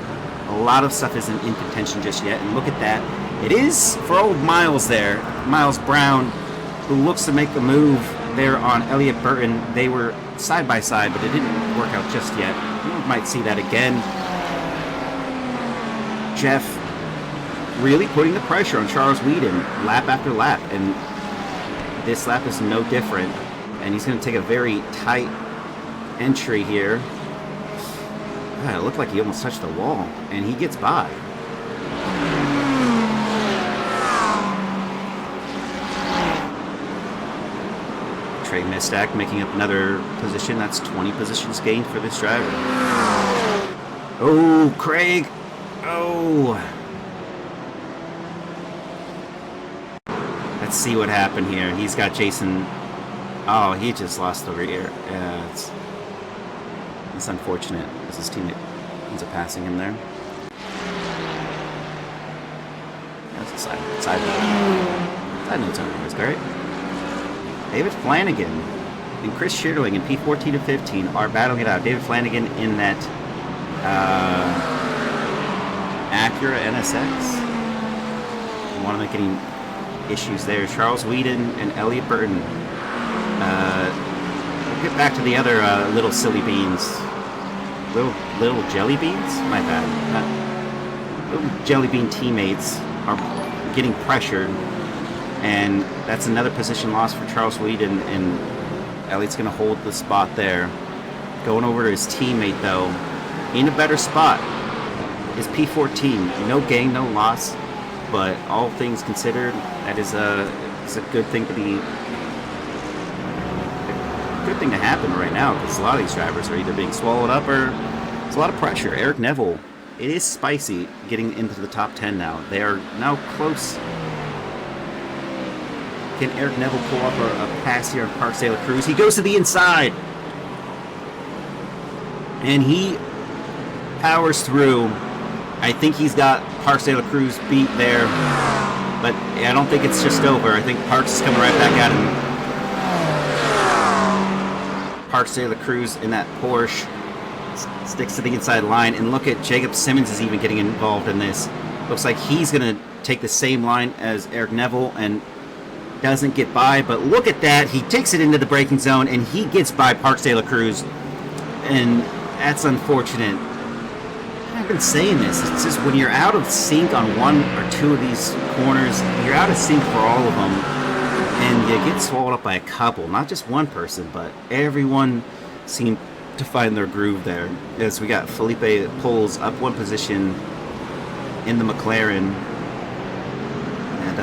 a lot of stuff isn't in contention just yet, and look at that. It is for old Miles there, Miles Brown, who looks to make a move there on Elliot Burton. They were side by side, but it didn't work out just yet. You might see that again. Jeff really putting the pressure on Charles Whedon lap after lap, and this lap is no different. And he's going to take a very tight entry here. It looked like he almost touched the wall, and he gets by. Trey Mistak making up another position. That's 20 positions gained for this driver. Oh, Craig. Oh. Let's see what happened here. He's got Jason. Oh, he just lost the rear. Yeah, it's unfortunate as his teammate ends up passing him there. That's a side note. Side notes aren't always great. David Flanagan and Chris Schierling in P14 to 15 are battling it out. David Flanagan in that Acura NSX. Don't want to make any issues there. Charles Whedon and Elliot Burton We'll get back to the other little silly beans. Little jelly beans? My bad. Little jelly bean teammates are getting pressured, and that's another position loss for Charles Whedon, and Elliott's going to hold the spot there. Going over to his teammate, though, in a better spot is P14. No gain, no loss, but all things considered, that is it's a good thing to be... good thing to happen right now, because a lot of these drivers are either being swallowed up or there's a lot of pressure. Eric Neville, it is spicy getting into the top 10 now. They are now close. Can Eric Neville pull up a pass here on Parks de la Cruz? He goes to the inside, and he powers through. I think he's got Parks de la Cruz beat there, but I don't think it's just over. I think Parks is coming right back at him. Parks de la Cruz in that Porsche sticks to the inside line, and look at Jacob Simmons is even getting involved in this. Looks like he's going to take the same line as Eric Neville and doesn't get by, but look at that. He takes it into the braking zone, and he gets by Parks de la Cruz, and that's unfortunate. I've been saying this. It's just when you're out of sync on one or two of these corners, you're out of sync for all of them, and you get swallowed up by a couple. Not just one person, but everyone seemed to find their groove there. As we got Felipe pulls up one position in the McLaren, and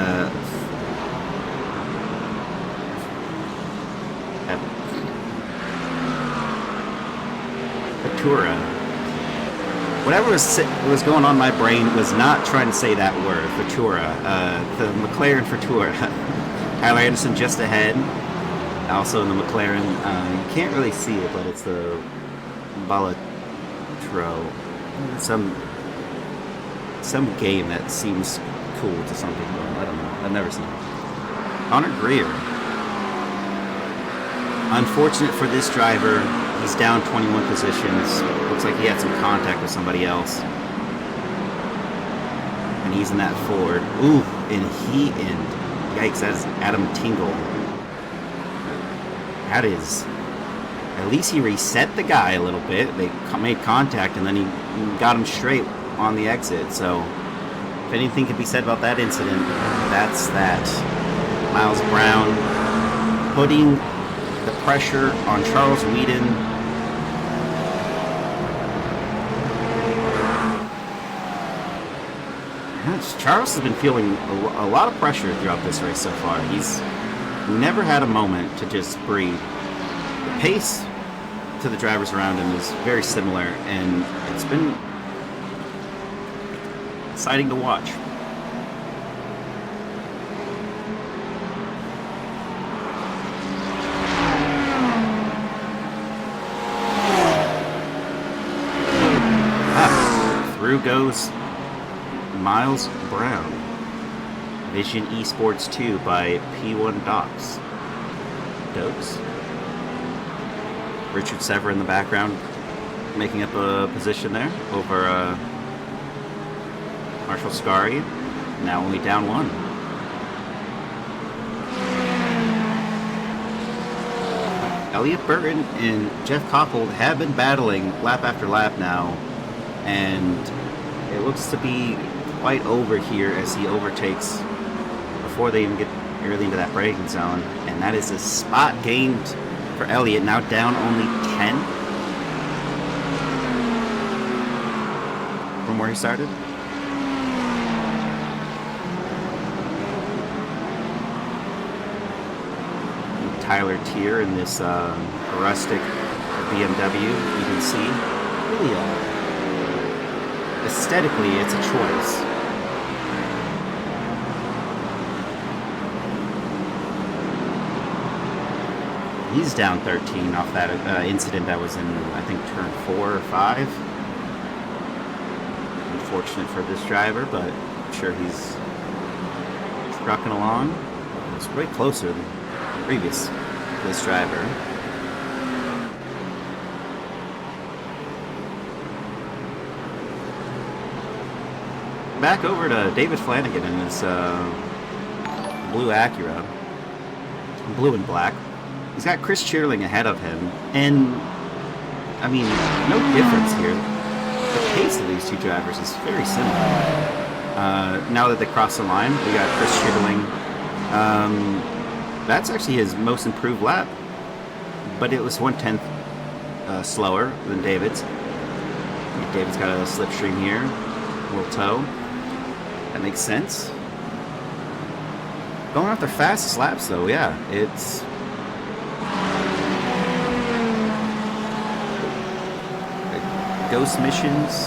Ventura. Whatever was going on in my brain was not trying to say that word, Ventura. The McLaren Ventura. Tyler Anderson just ahead. Also in the McLaren. You can't really see it, but it's the Balatro. Some game that seems cool to some people. I don't know. I've never seen it. Connor Greer. Unfortunate for this driver. He's down 21 positions. Looks like he had some contact with somebody else. And he's in that Ford. Ooh, yikes, that's Adam Tingle. That is... At least he reset the guy a little bit. They made contact, and then he got him straight on the exit. So, if anything could be said about that incident, that's that. Miles Brown putting the pressure on Charles Whedon. Charles has been feeling a lot of pressure throughout this race so far. He's never had a moment to just breathe. The pace to the drivers around him is very similar, and it's been exciting to watch. Through goes Miles Brown. Vision Esports 2 by P1 Docs. Dokes. Richard Sever in the background, making up a position there over Marshall Scari. Now only down one. Elliott Burton and Jeff Coppold have been battling lap after lap now, and it looks to be quite over here as he overtakes before they even get early into that braking zone. And that is a spot gained for Elliott, now down only 10 from where he started. And Tyler Tier in this rustic BMW, you can see really aesthetically, it's a choice. He's down 13 off that incident that was in, I think, turn 4 or 5. Unfortunate for this driver, but I'm sure he's trucking along. It's way closer than previous this driver. Back over to David Flanagan in this blue Acura. Blue and black. He's got Chris Chierling ahead of him, and I mean, no difference here. The pace of these two drivers is very similar. Now that they cross the line, we got Chris Chierling. That's actually his most improved lap, but it was 1/10 slower than David's. David's got a slipstream here, a little toe. That makes sense. Going off their fastest laps, though, yeah, it's. Ghost Missions,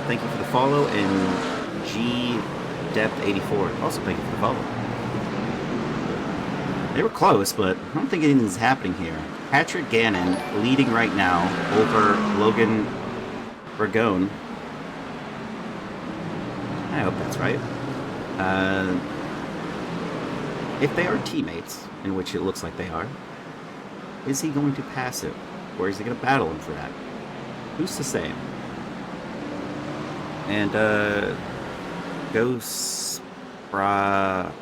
thank you for the follow, and G Depth 84, also thank you for the follow. They were close, but I don't think anything's happening here. Patrick Gannon leading right now over Logan Ragone. I hope that's right. If they are teammates, in which it looks like they are, is he going to pass it? Or is he going to battle him for that? Who's to say? And, go Sparko.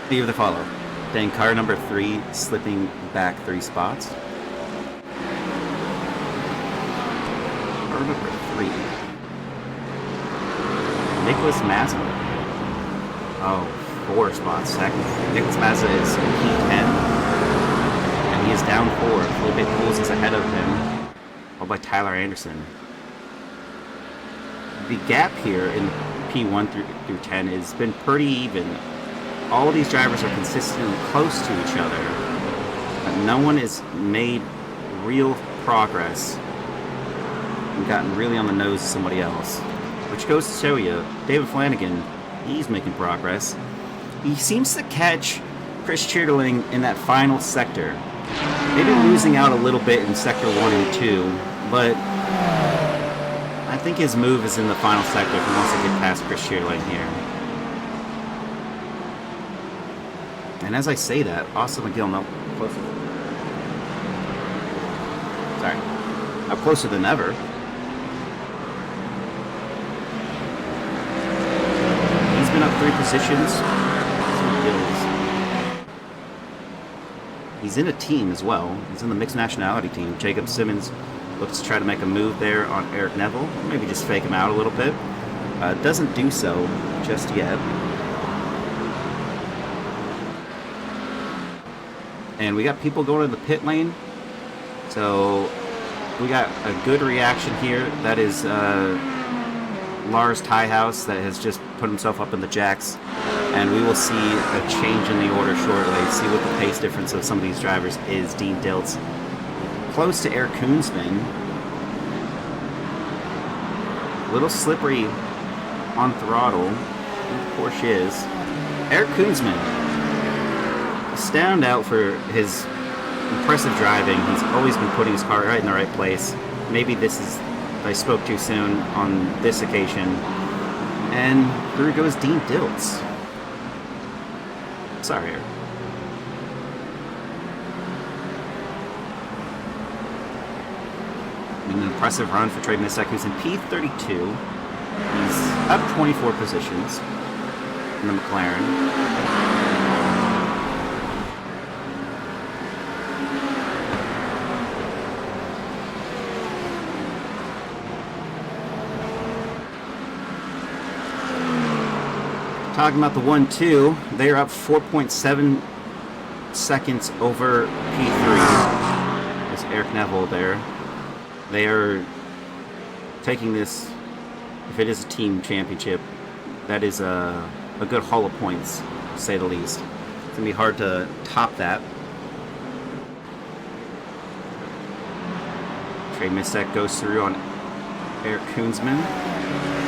Thank you for the follow. Then car number 3 slipping back 3 spots. Car number 3. Nicholas Mazza. Oh, 4 spots. Second. Nicholas Mazza is P10. And he is down 4. Felipe Pools is ahead of him. Followed by Tyler Anderson. The gap here in P1 through 10 has been pretty even. All of these drivers are consistently close to each other. But no one has made real progress and gotten really on the nose of somebody else. Which goes to show you, David Flanagan, he's making progress. He seems to catch Chris Chierling in that final sector. Maybe losing out a little bit in sector 1 and 2, but I think his move is in the final sector if he wants to get past Chris Chierling here. And as I say that, Austin McGill, no, closer. Sorry. Up closer than ever. He's been up 3 positions. He's in a team as well. He's in the mixed nationality team. Jacob Simmons looks to try to make a move there on Eric Neville. Maybe just fake him out a little bit. Doesn't do so just yet. And we got people going to the pit lane. So we got a good reaction here. That is Lars Tiehouse that has just put himself up in the jacks. And we will see a change in the order shortly. See what the pace difference of some of these drivers is. Dean Diltz close to Eric Koonsman. A little slippery on throttle. Of course she is. Eric Koonsman, a standout for his impressive driving. He's always been putting his car right in the right place. Maybe this is, I spoke too soon on this occasion. And through goes Dean Diltz. Sorry. An impressive run for Trey Misek, who's in P32. He's up 24 positions in the McLaren. Talking about the 1-2, they're up 4.7 seconds over P3. There's Eric Neville there. They are taking this, if it is a team championship, that is a good haul of points, to say the least. It's going to be hard to top that. Trey Misek goes through on Eric Koonsman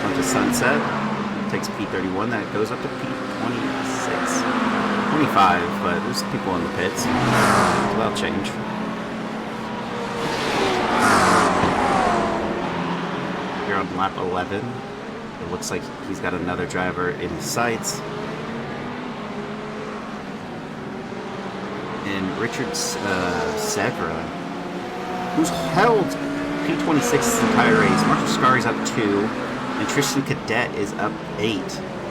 onto Sunset. Takes P31, that goes up to P26. 25, but there's people in the pits. So that'll change. Here on lap 11, it looks like he's got another driver in his sights. And Richard Sebring, who's held P26 this entire race. Marshall Scari's up 2. And Tristan Cadet is up 8.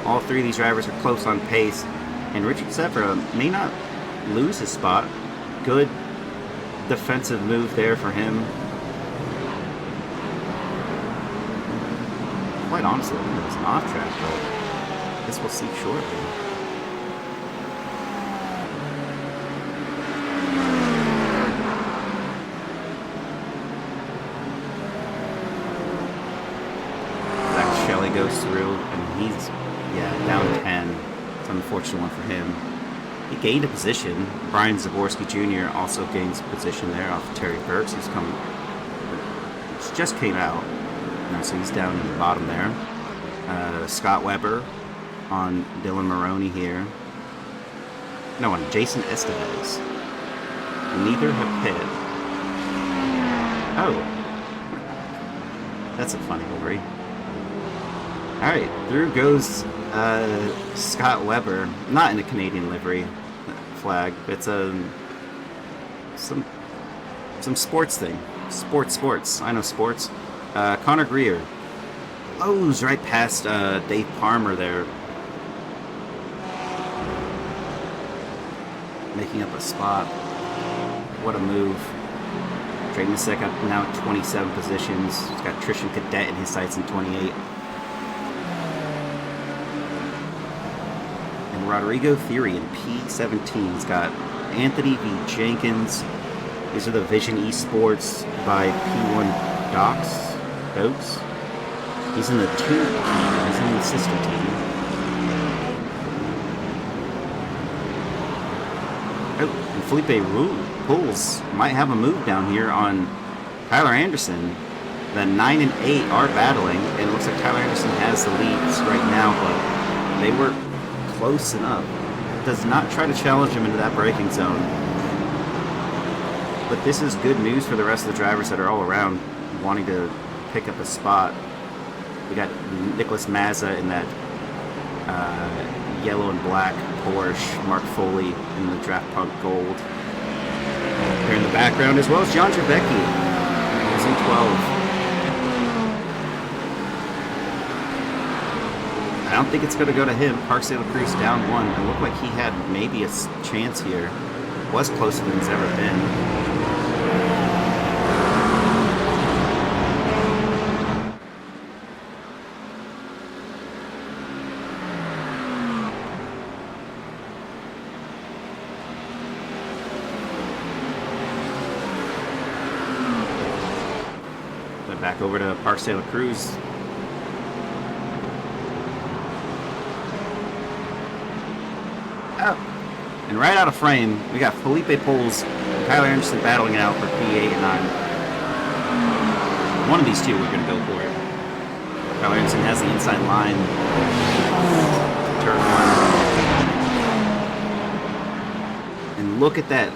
All three of these drivers are close on pace, and Richard Sebring may not lose his spot. Good defensive move there for him. Quite honestly, I think it was an off track, but I guess we'll see shortly. Goes through, and he's down 10. It's an unfortunate one for him. He gained a position. Brian Zaborski Jr. also gains a position there off of Terry Burks, who's coming, just came out. So he's down in the bottom there. Scott Weber on Dylan Maroney here. No, on Jason Estevez. Neither have hit. Oh, that's a funny livery. Alright, through goes Scott Weber. Not in a Canadian livery flag. It's some sports thing. Sports. I know sports. Connor Greer blows right past Dave Palmer there. Making up a spot. What a move. Trey Misek up now at 27 positions. He's got Trishan Cadet in his sights in 28. Rodrigo Theory in P17. He's got Anthony V. Jenkins. These are the Vision Esports by P1 Dokes. He's in the 2 team. He's in the sister team. Oh, and Felipe Pools might have a move down here on Tyler Anderson. The 9 and 8 are battling, and it looks like Tyler Anderson has the leads right now, but they were close enough. Does not try to challenge him into that braking zone. But this is good news for the rest of the drivers that are all around wanting to pick up a spot. We got Nicholas Mazza in that yellow and black Porsche, Mark Foley in the Draft Punk Gold. Here in the background as well as John Trevecki. He's in 12. I don't think it's going to go to him. Park Santa Cruz down 1. It looked like he had maybe a chance here. Was closer than he's ever been. Then back over to Park Santa Cruz. And right out of frame, we got Felipe Pools and Tyler Anderson battling it out for P8 and 9. One of these two we're going to go for it. Tyler Anderson has the inside line. Turn 1. And look at that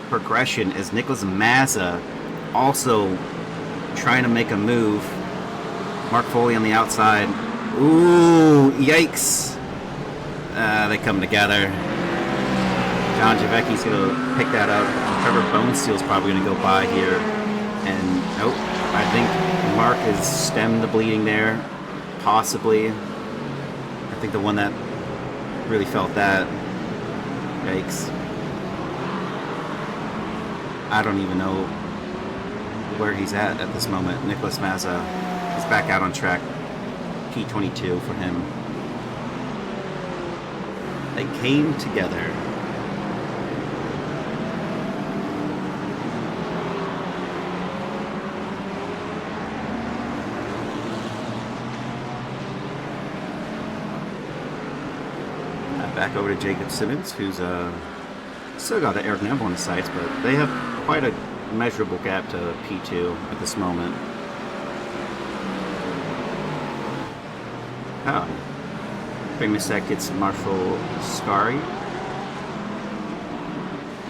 progression as Nicholas Mazza also trying to make a move. Mark Foley on the outside. Ooh, yikes. They come together. John Javecki's going to pick that up. Trevor Bonesteel's probably going to go by here. And, nope, I think Mark has stemmed the bleeding there. Possibly. I think the one that really felt that. Yikes. I don't even know where he's at this moment. Nicholas Mazza is back out on track. P22 for him. They came together. Back over to Jacob Simmons, who's still got Eric Neville in his sights, but they have quite a measurable gap to P2 at this moment. Oh. Famous that gets Marshall Scari.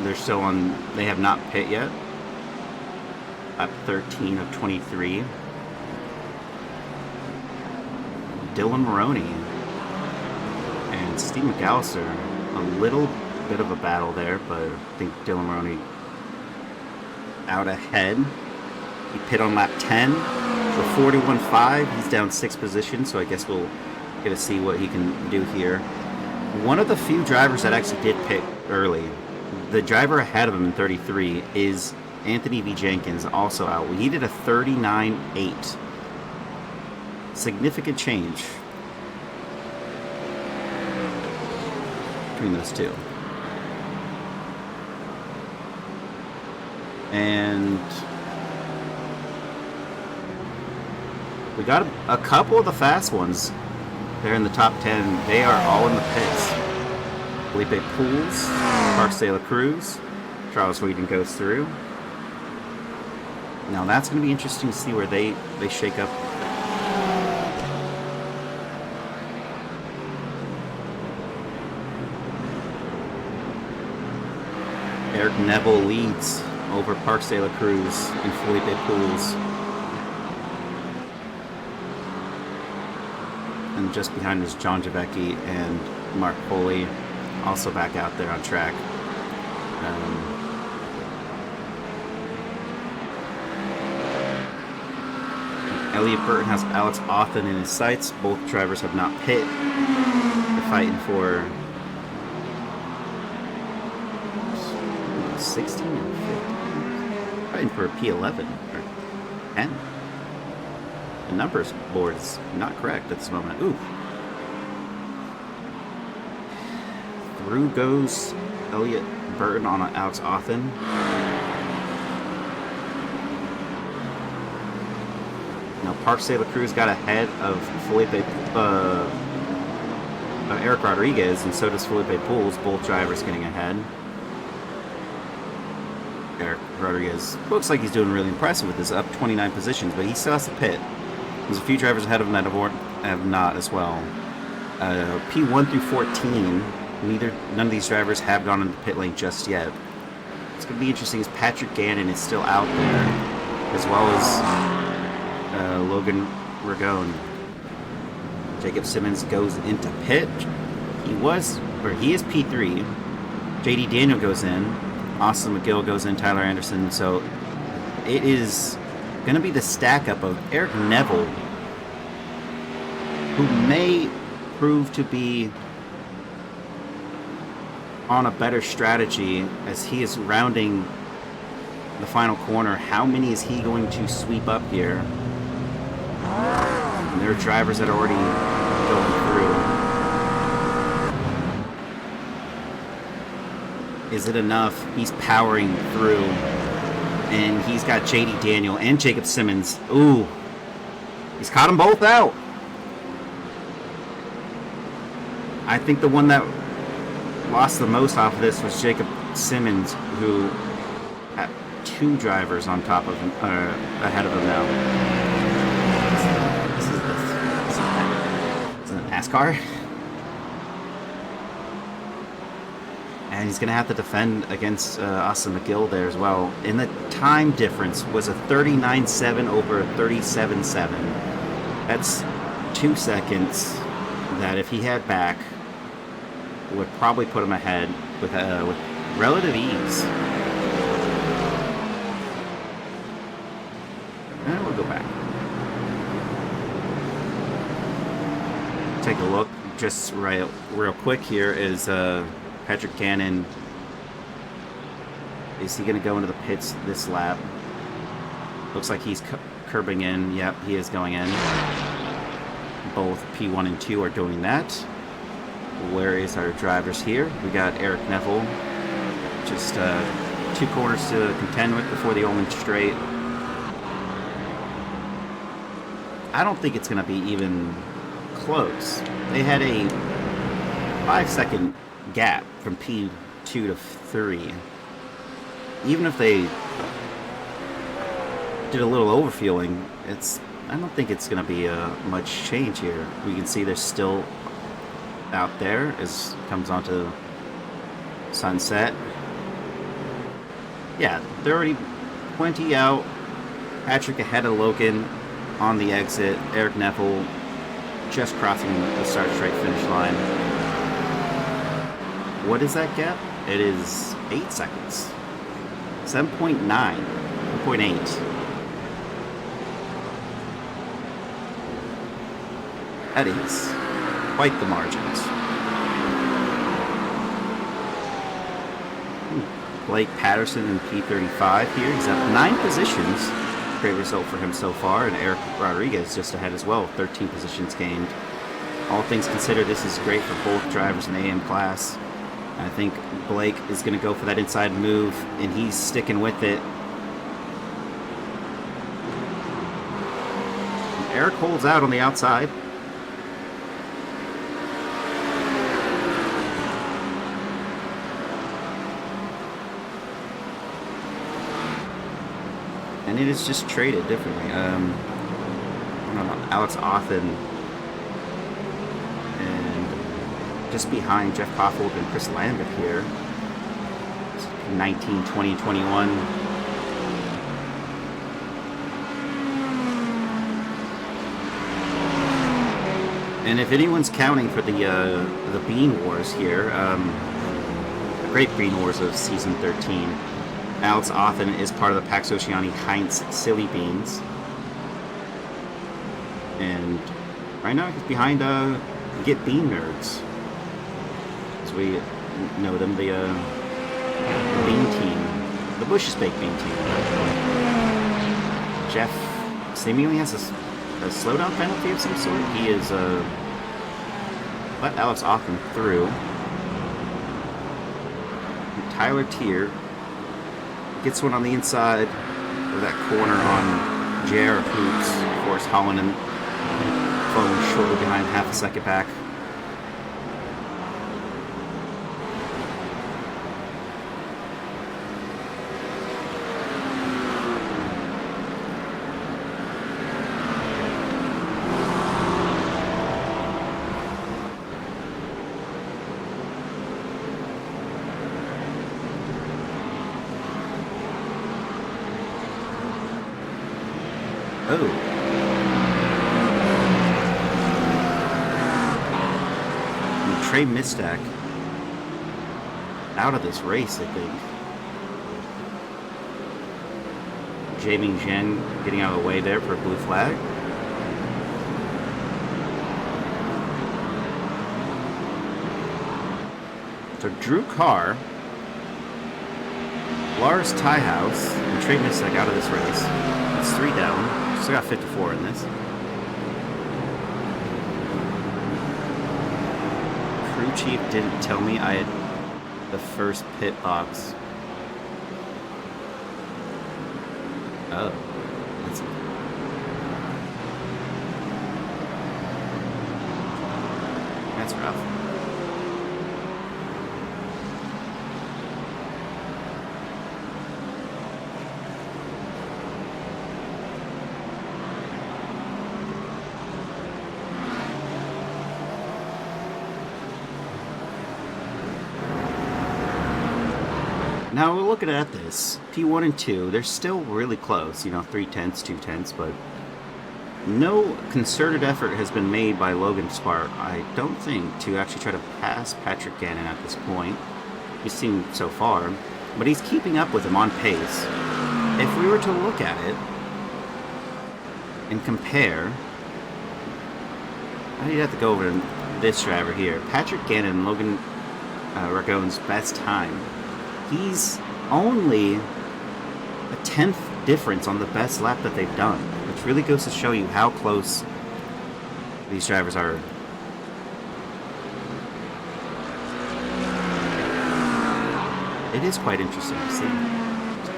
They're still on, they have not pit yet. Up 13 of 23. Dylan Maroney and Steve McAllister. A little bit of a battle there, but I think Dylan Maroney out ahead. He pit on lap 10 for 41.5. He's down 6 positions, so I guess we'll Get to see what he can do here. One of the few drivers that actually did pit early, the driver ahead of him in 33 is Anthony V. Jenkins, also out. He did a 39.8. Significant change between those two. And we got a couple of the fast ones. They're in the top 10. They are all in the pits. Felipe Pools, Parks de la Cruz, Charles Wheaton goes through. Now that's going to be interesting to see where they shake up. Eric Neville leads over Parks de la Cruz and Felipe Pools. And just behind is John Javecki and Mark Foley, also back out there on track. Elliot Burton has Alex Authen in his sights. Both drivers have not pit. They're fighting for 16 and 15. Fighting for a P11 or 10. The numbers board is not correct at this moment. Ooh. Through goes Elliot Burton on Alex Authen. Now Parks de la Cruz got ahead of Eric Rodriguez, and so does Felipe Pools, both drivers getting ahead. Eric Rodriguez looks like he's doing really impressive with this, up 29 positions, but he still has to pit. There's a few drivers ahead of him that have not as well. P1 through 14, none of these drivers have gone into the pit lane just yet. It's going to be interesting as Patrick Gannon is still out there, as well as Logan Ragone. Jacob Simmons goes into pit. He is P3. JD Daniel goes in. Austin McGill goes in. Tyler Anderson. So it is going to be the stack up of Eric Neville, who may prove to be on a better strategy as he is rounding the final corner. How many is he going to sweep up here? And there are drivers that are already going through. Is it enough? He's powering through. And he's got JD Daniel and Jacob Simmons. Ooh. He's caught them both out. I think the one that lost the most off of this was Jacob Simmons, who had two drivers on top of him, ahead of him now. This is a NASCAR. And he's going to have to defend against Austin McGill there as well. And the time difference was a 39.7 over a 37.7. That's 2 seconds that if he had back would probably put him ahead with relative ease. And we'll go back. Take a look just real quick here is Patrick Gannon. Is he going to go into the pits this lap? Looks like he's curbing in. Yep, he is going in. Both P1 and 2 are doing that. Where is our drivers here? We got Eric Neville. Just 2 corners to contend with before the Olin straight. I don't think it's going to be even close. They had a 5-second gap from P2 to 3. Even if they did a little overfueling, I don't think it's going to be much change here. We can see they're still out there as it comes onto sunset. Yeah, they're already 20 out. Patrick ahead of Logan on the exit. Eric Neville just crossing the start straight finish line. What is that gap? It is 8 seconds. 7.9. 7.8. That is quite the margins. Blake Patterson in P35 here. He's up 9 positions. Great result for him so far. And Eric Rodriguez just ahead as well, 13 positions gained. All things considered, this is great for both drivers in the AM class. I think Blake is going to go for that inside move, and he's sticking with it. And Eric holds out on the outside. And it is just traded differently. I don't know, Alex Othen and just behind Jeff Koffold and Chris Lambert here. 19, 20, 21. And if anyone's counting for the Bean Wars here, the Great Bean Wars of Season 13, Alex Othen is part of the Pax Oceani Heinz Silly Beans. And right now he's behind Get Bean Nerds, as we know them, the Bean Team, the Bush's Baked Bean Team. Jeff seemingly has a slowdown penalty of some sort. He is let Alex Othen through. And Tyler Tier gets one on the inside of that corner on J.R. Hoops. Forrest Holland falling shortly behind, half a second back. Trey Mistak out of this race, I think. Jamie Zhen getting out of the way there for a blue flag. So Drew Carr, Lars Tyhouse, and Trey Mistak out of this race. It's 3 down. Still got 54 in this. Crew chief didn't tell me I had the first pit box. Oh, that's rough. Now we're looking at this, P1 and 2, they're still really close, 3/10, 2/10, but no concerted effort has been made by Logan Spark, I don't think, to actually try to pass Patrick Gannon at this point. We've seen so far, but he's keeping up with him on pace. If we were to look at it and compare, I'd have to go over to this driver here. Patrick Gannon, Logan Ragone's best time. He's only a 10th difference on the best lap that they've done, which really goes to show you how close these drivers are. It is quite interesting to see.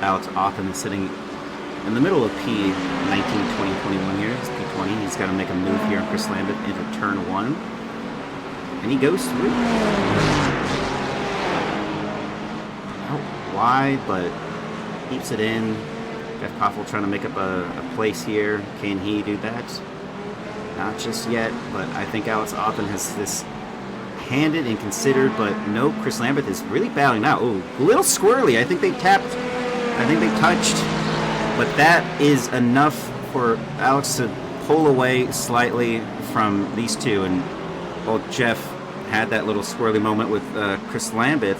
Alex Othen is sitting in the middle of P19, 20, 21 here. It's P20. He's got to make a move here on Chris Lambert into turn 1. And he goes through. Wide, but keeps it in. Jeff Koffold trying to make up a place here. Can he do that? Not just yet, but I think Alex Othen has this handed and considered, but no, Chris Lambert is really battling out. Oh, a little squirrely. I think they tapped. I think they touched. But that is enough for Alex to pull away slightly from these two. And well, Jeff had that little squirrely moment with Chris Lambert.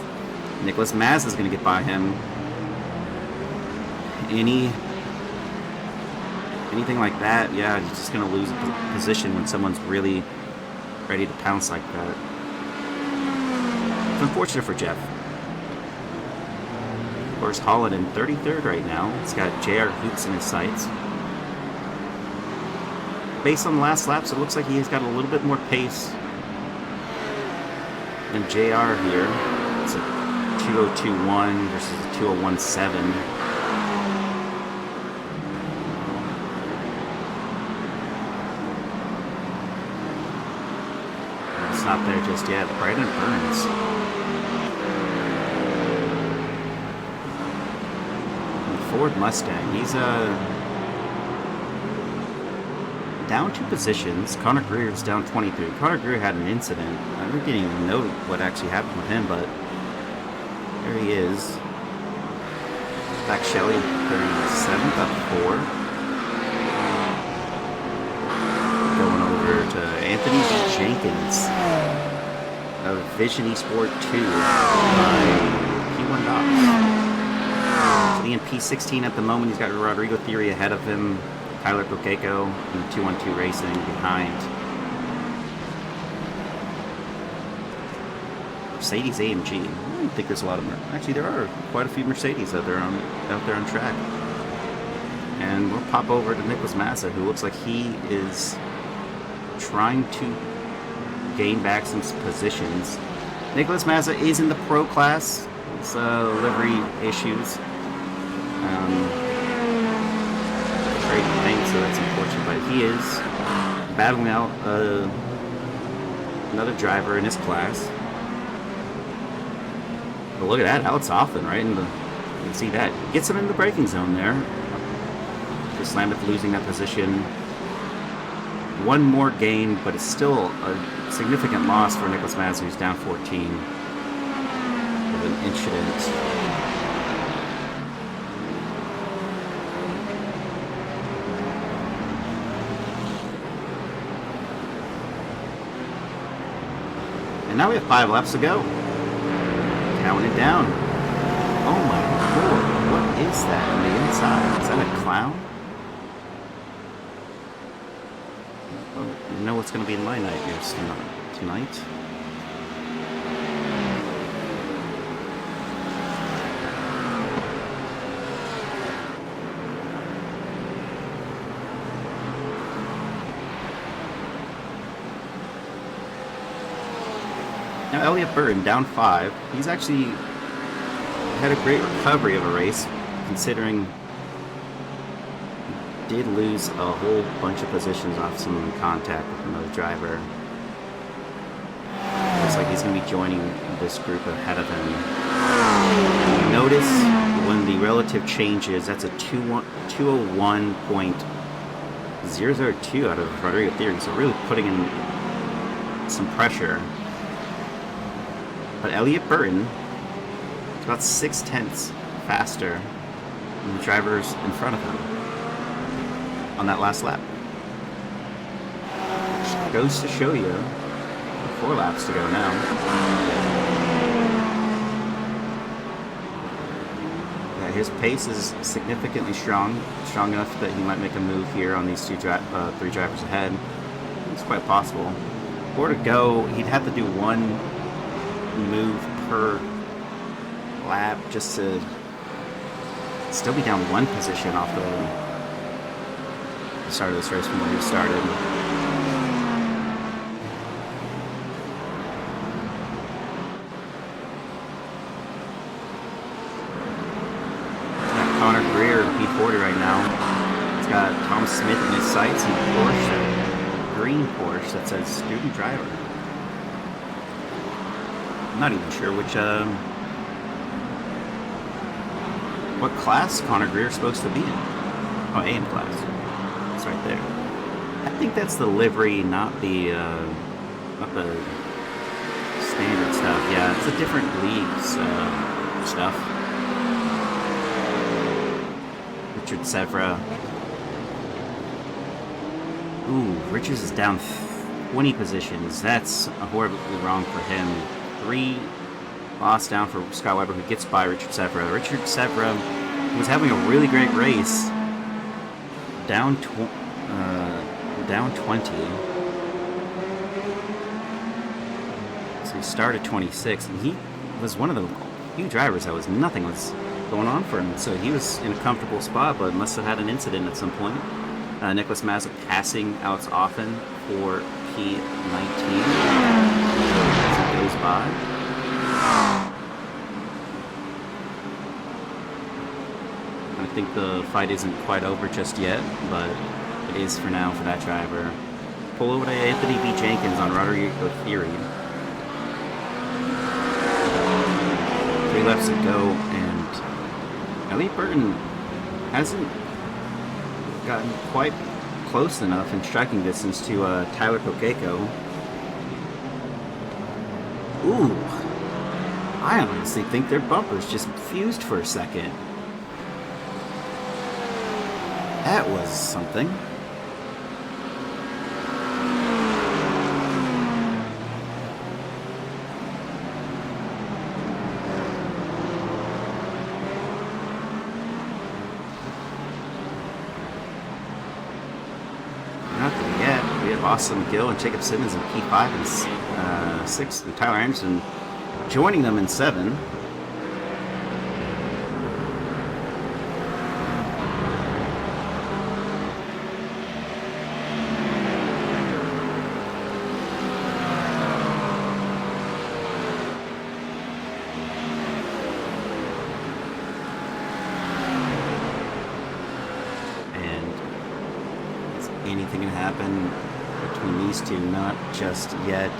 Nicholas Maz is going to get by him. Anything like that, yeah, he's just going to lose a position when someone's really ready to pounce like that. It's unfortunate for Jeff. Of course, Holland in 33rd right now. He's got JR Hoops in his sights. Based on the last laps, it looks like he's got a little bit more pace than JR here. It's a 2:02.1 versus a 2:01.7. It's not there just yet. Brandon Burns. Ford Mustang. He's down 2 positions. Connor Greer's down 23. Connor Greer had an incident. I didn't even know what actually happened with him, but there he is. Back Shelley 37th, up 4. Going over to Anthony Jenkins of Vision Esport 2 by P1 Docs. So the P16 at the moment, he's got Rodrigo Theory ahead of him, Tyler Kokeko in 212 Racing behind. Mercedes AMG. I don't think there's a lot of them. Actually, there are quite a few Mercedes out there on track. And we'll pop over to Nicholas Massa, who looks like he is trying to gain back some positions. Nicholas Massa is in the pro class. It's livery issues. Trading things, so that's unfortunate. But he is battling out another driver in his class. But look at that, Alex Hoffman, right in the. You can see that gets him in the braking zone there. Just Lameth losing that position. One more gain, but it's still a significant loss for Nicholas Massa, who's down 14 with an incident. And now we have 5 laps to go. Counting it down. Oh my lord, what is that on the inside? Is that a clown? Oh, you know what's going to be in my nightmares tonight? Now Elliott Burton down 5. He's actually had a great recovery of a race, considering he did lose a whole bunch of positions off some contact with another driver. Looks like he's going to be joining this group ahead of him. And you notice when the relative changes, that's a 201.002 out of Rodrigo Theory, so really putting in some pressure. But Elliott Burton is about 0.6 faster than the drivers in front of him on that last lap. Which goes to show you 4 laps to go now. Yeah, his pace is significantly strong enough that he might make a move here on these 3 drivers ahead. It's quite possible. Or to go, he'd have to do 1 move per lap just to still be down 1 position off the start of this race from when he started. Got Connor Greer P40 right now. He's got Tom Smith in his sights and Porsche, green Porsche that says student driver. I'm not even sure what class Connor Greer is supposed to be in. Oh, AM class. It's right there. I think that's the livery, not the standard stuff. Yeah, it's a different leagues stuff. Richard Sevra. Ooh, Richards is down 20 positions. That's horribly wrong for him. 3 loss down for Scott Webber, who gets by Richard Sevra. Richard Sevra was having a really great race. Down 20. So he started 26, and he was one of the few drivers that nothing was going on for him. So he was in a comfortable spot, but must have had an incident at some point. Nicholas Mazza passing Alex Offen for P19 as he goes by. I think the fight isn't quite over just yet, but it is for now for that driver. Pull over to Anthony B. Jenkins on Rodrigo Theory. 3 laps to go, and Elliot Burton hasn't gotten quite close enough in striking distance to Tyler Kokeko. Ooh, I honestly think their bumpers just fused for a second. That was something. Nothing yet. We have Austin Gill and Jacob Simmons in P5 and 6, and Tyler Anderson joining them in 7. Anything can happen between these two, not just yet.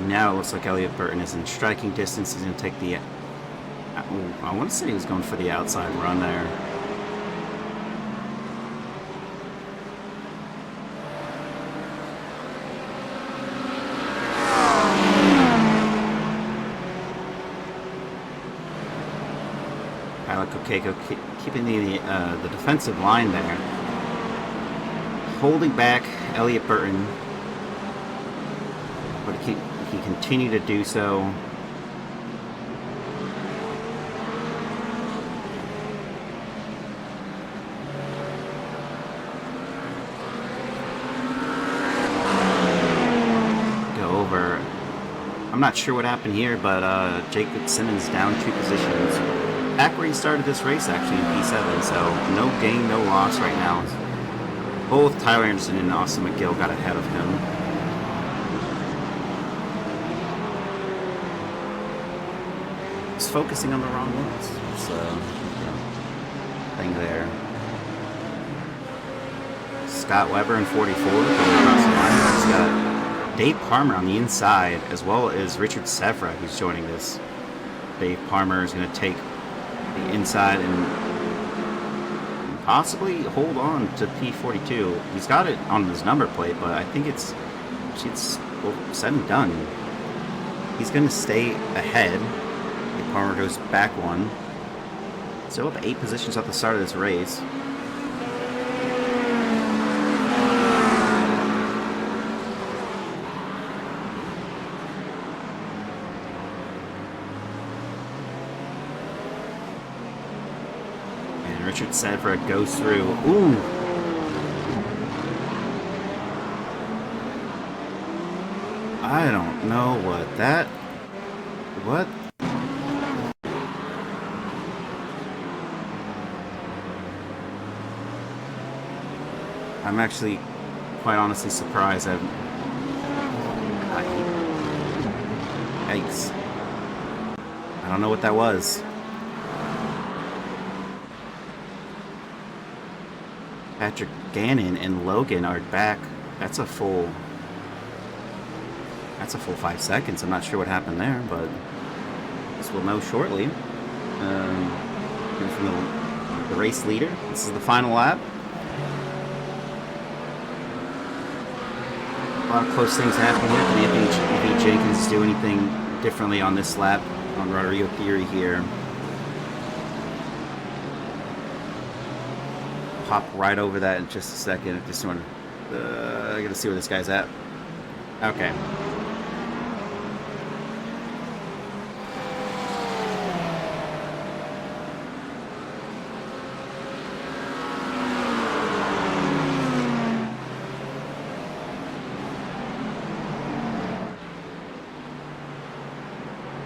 Now it looks like Elliot Burton is in striking distance. He's going to take the... I want to say he was going for the outside run there. Kokeko keeping the defensive line there, holding back Elliot Burton, but he continued to do so. Go over. I'm not sure what happened here, but Jacob Simmons down 2 positions. Back where he started this race, actually, in P7, so no gain, no loss right now. Both Tyler Anderson and Austin McGill got ahead of him. He's focusing on the wrong ones. It's thing there. Scott Weber in 44 coming across the line. He's got Dave Palmer on the inside, as well as Richard Sevra, who's joining this. Dave Palmer is going to take the inside and possibly hold on to P42. He's got it on his number plate, but I think it's said and done. He's going to stay ahead. Palmer goes back 1. Still up 8 positions at the start of this race. Richard Sedford goes through. Ooh. I don't know what? I'm actually quite honestly surprised. Yikes. I don't know what that was. Patrick Gannon and Logan are back. That's a full 5 seconds. I'm not sure what happened there, but this we'll know shortly. From the race leader. This is the final lap. A lot of close things happening here. Can Anthony Jenkins do anything differently on this lap on Rodrigo Theory here? Pop right over that in just a second. I just want to, I gotta see where this guy's at. Okay.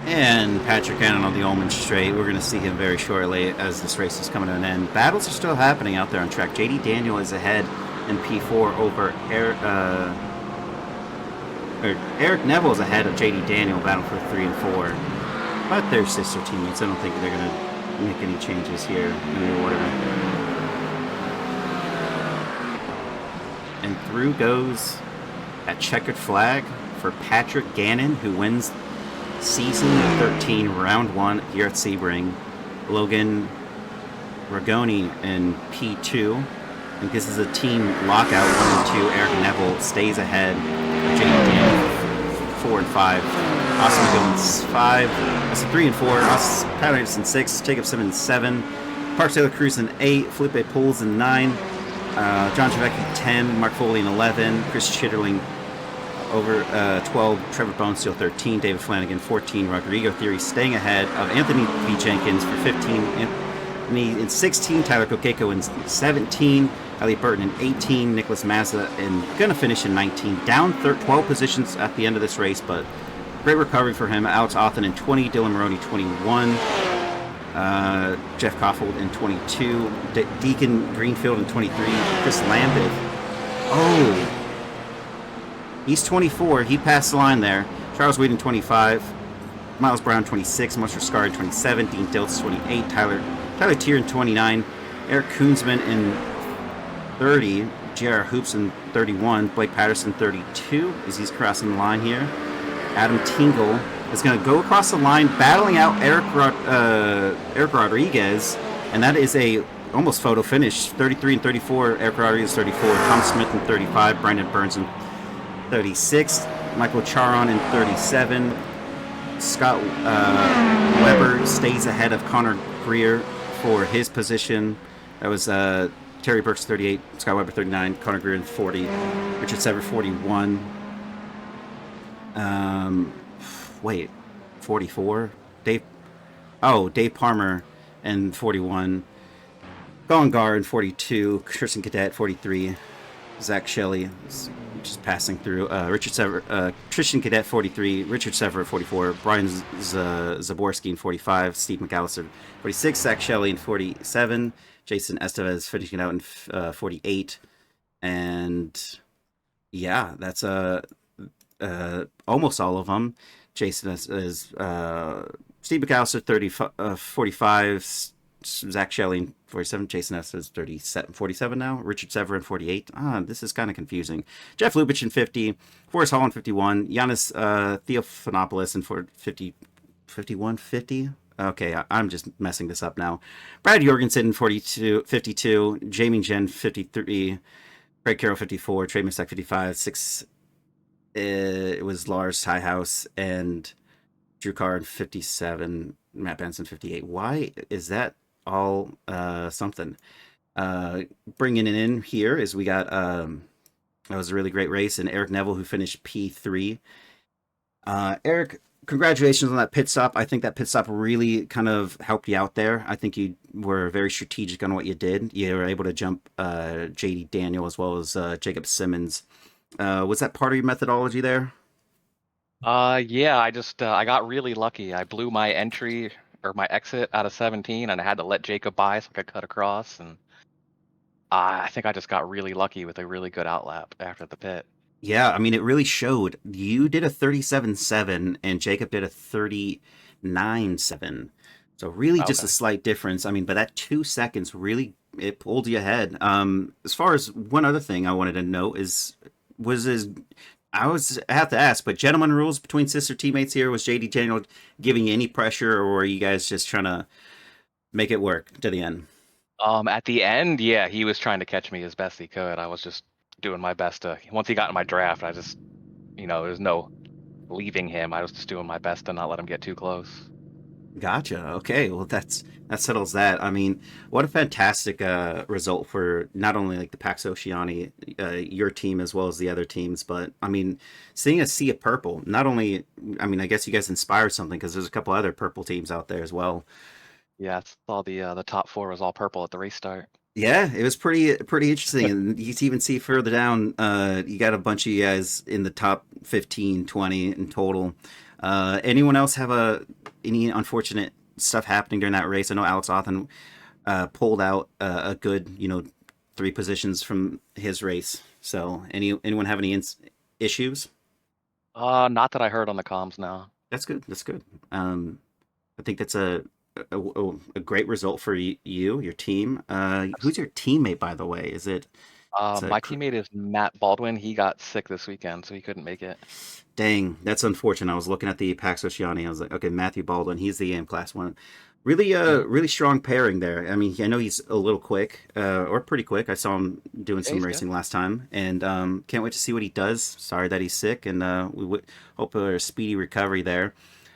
And Patrick Cannon on the Ullman Straight. We're going to see him very shortly as this race is coming to an end. Battles are still happening out there on track. JD Daniel is ahead in P4 over Eric Neville is ahead of JD Daniel, battling for 3 and 4. But they're sister teammates. I don't think they're going to make any changes here in the order. And through goes a checkered flag for Patrick Gannon, who wins Season 13, Round 1 here at Sebring. Logan Ragoni in P2. I think this is a team lockout, 1 and 2. Eric Neville stays ahead. Jake Daniel, 4 and 5. Austin McGillens, 5. That's 3 and 4. Pat Anderson, 6. Jacob Simmons, 7. Park Taylor Cruz in 8. Felipe Pools in 9. John Trevecki, 10. Mark Foley in 11. Chris Chitterling over 12, Trevor Bonesteel 13, David Flanagan 14, Rodrigo Theory staying ahead of Anthony B. Jenkins for 15, Anthony in 16, Tyler Kokeko in 17, Elliot Burton in 18, Nicholas Mazza gonna finish in 19, down 12 positions at the end of this race, but great recovery for him. Alex Othen in 20, Dylan Maroney 21, Jeff Koffold in 22, Deacon Greenfield in 23, Chris Lambeth. Oh, he's 24. He passed the line there. Charles Whedon, 25. Miles Brown, 26. Mosher Scar, 27. Dean Diltz, 28. Tyler Tier in 29. Eric Koonsman in 30. J.R. Hoops in 31. Blake Patterson, 32, as he's crossing the line here. Adam Tingle is going to go across the line, battling out Eric Rodriguez, and that is a almost photo finish. 33 and 34. Eric Rodriguez, 34. Tom Smith in 35. Brandon Burns in 36, Michael Charon in 37. Scott Weber stays ahead of Connor Greer for his position. That was Terry Burks 38, Scott Weber 39, Connor Greer in 40, Richard Sever 41. Wait, 44? Dave Palmer in 41. Gongar in 42, Tristan Cadet 43. Zach Shelley, just passing through. Richard Sever, Tristan Cadet 43, Richard Sever 44, Brian Zaborski in 45, Steve McAllister 46, Zach Shelley in 47, Jason Estevez finishing it out in 48, and yeah, that's almost all of them. Jason is Steve McAllister 45. Zach Shelley 47, Jason S is 47 now, Richard Severin 48. This is kind of confusing. Jeff Lubitsch in 50, Forrest Hall in 51, Giannis Theophanopoulos in 50. Okay, I'm just messing this up now. Brad Jorgensen in 52, Jamie Jen 53, Craig Carroll 54, Trey Mistek 55, 6. It was Lars Tyhouse and Drew Carr in 57, Matt Benson 58. Why is that all something? Bringing it in here is we got that was a really great race, and Eric Neville, who finished P3. Eric, congratulations on that pit stop. I think that pit stop really kind of helped you out there. I think you were very strategic on what you did. You were able to jump JD Daniel as well as Jacob Simmons. Was that part of your methodology there? Yeah, I got really lucky. I blew my entry or my exit out of 17, and I had to let Jacob by so I could cut across. And I think I just got really lucky with a really good outlap after the pit. Yeah, I mean, it really showed. You did a 37.7 and Jacob did a 39.7. So really just a slight difference. I mean, but that 2 seconds really, it pulled you ahead. As far as one other thing I wanted to note I have to ask, but gentleman rules between sister teammates here. Was JD Daniel giving you any pressure, or were you guys just trying to make it work to the end? At the end, yeah, he was trying to catch me as best he could. I was just doing my best to. Once he got in my draft, I just, there's no leaving him. I was just doing my best to not let him get too close. Gotcha. Okay, well that settles that. I mean, what a fantastic result for not only like the Pax Oceani, your team as well as the other teams, but I mean, seeing a sea of purple. Not only, I mean, I guess you guys inspired something because there's a couple other purple teams out there as well. Yeah, it's all the top 4 was all purple at the restart. Yeah, it was pretty interesting, and you can even see further down, you got a bunch of you guys in the top 15, 20 in total. Anyone else have any unfortunate stuff happening during that race? I know Alex Otten pulled out a good, 3 positions from his race. So, anyone have any issues? Not that I heard on the comms now. That's good. That's good. I think that's a great result for you, your team. Who's your teammate, by the way? Is My it teammate is Matt Baldwin. He got sick this weekend, so he couldn't make it. Dang, that's unfortunate. I was looking at the Pax Oceani. I was like, okay, Matthew Baldwin, he's the AM class one. Really, Mhm. really strong pairing there. I mean, I know he's a little quick, or pretty quick. I saw him doing Yeah, some he's good. racing last time, and can't wait to see what he does. Sorry that he's sick, and we hope a speedy recovery there.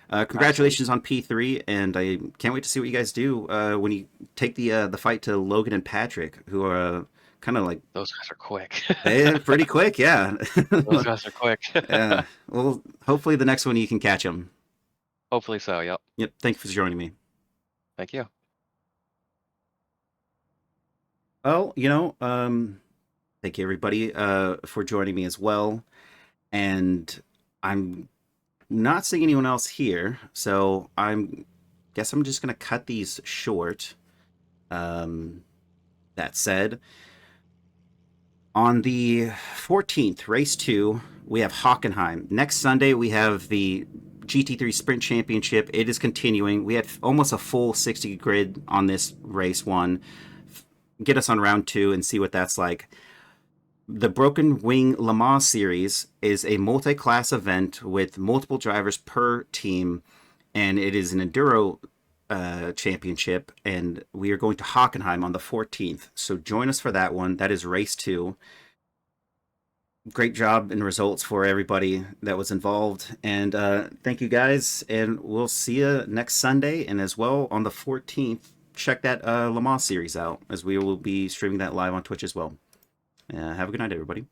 Absolutely. Congratulations on P3, and I can't wait to see what you guys do when you take the fight to Logan and Patrick, who are kind of like Those guys are quick. pretty quick, yeah. Those guys are quick. Yeah. Well, hopefully the next one you can catch him. Hopefully so. Yep. Yep. Thank you for joining me. Thank you. Well, thank you everybody for joining me as well. And I'm not seeing anyone else here, so I'm just gonna cut these short. Um, that said, on the 14th, race 2, we have Hockenheim. Next Sunday, we have the GT3 Sprint Championship. It is continuing. We had almost a full 60 grid on this race 1. Get us on round 2 and see what that's like. The Broken Wing Le Mans Series is a multi-class event with multiple drivers per team, and it is an enduro championship, and we are going to Hockenheim on the 14th. So join us for that one. That is race 2. Great job and results for everybody that was involved, and thank you guys, and we'll see you next Sunday, and as well on the 14th, check that Le Mans series out, as we will be streaming that live on Twitch as well. Have a good night, everybody.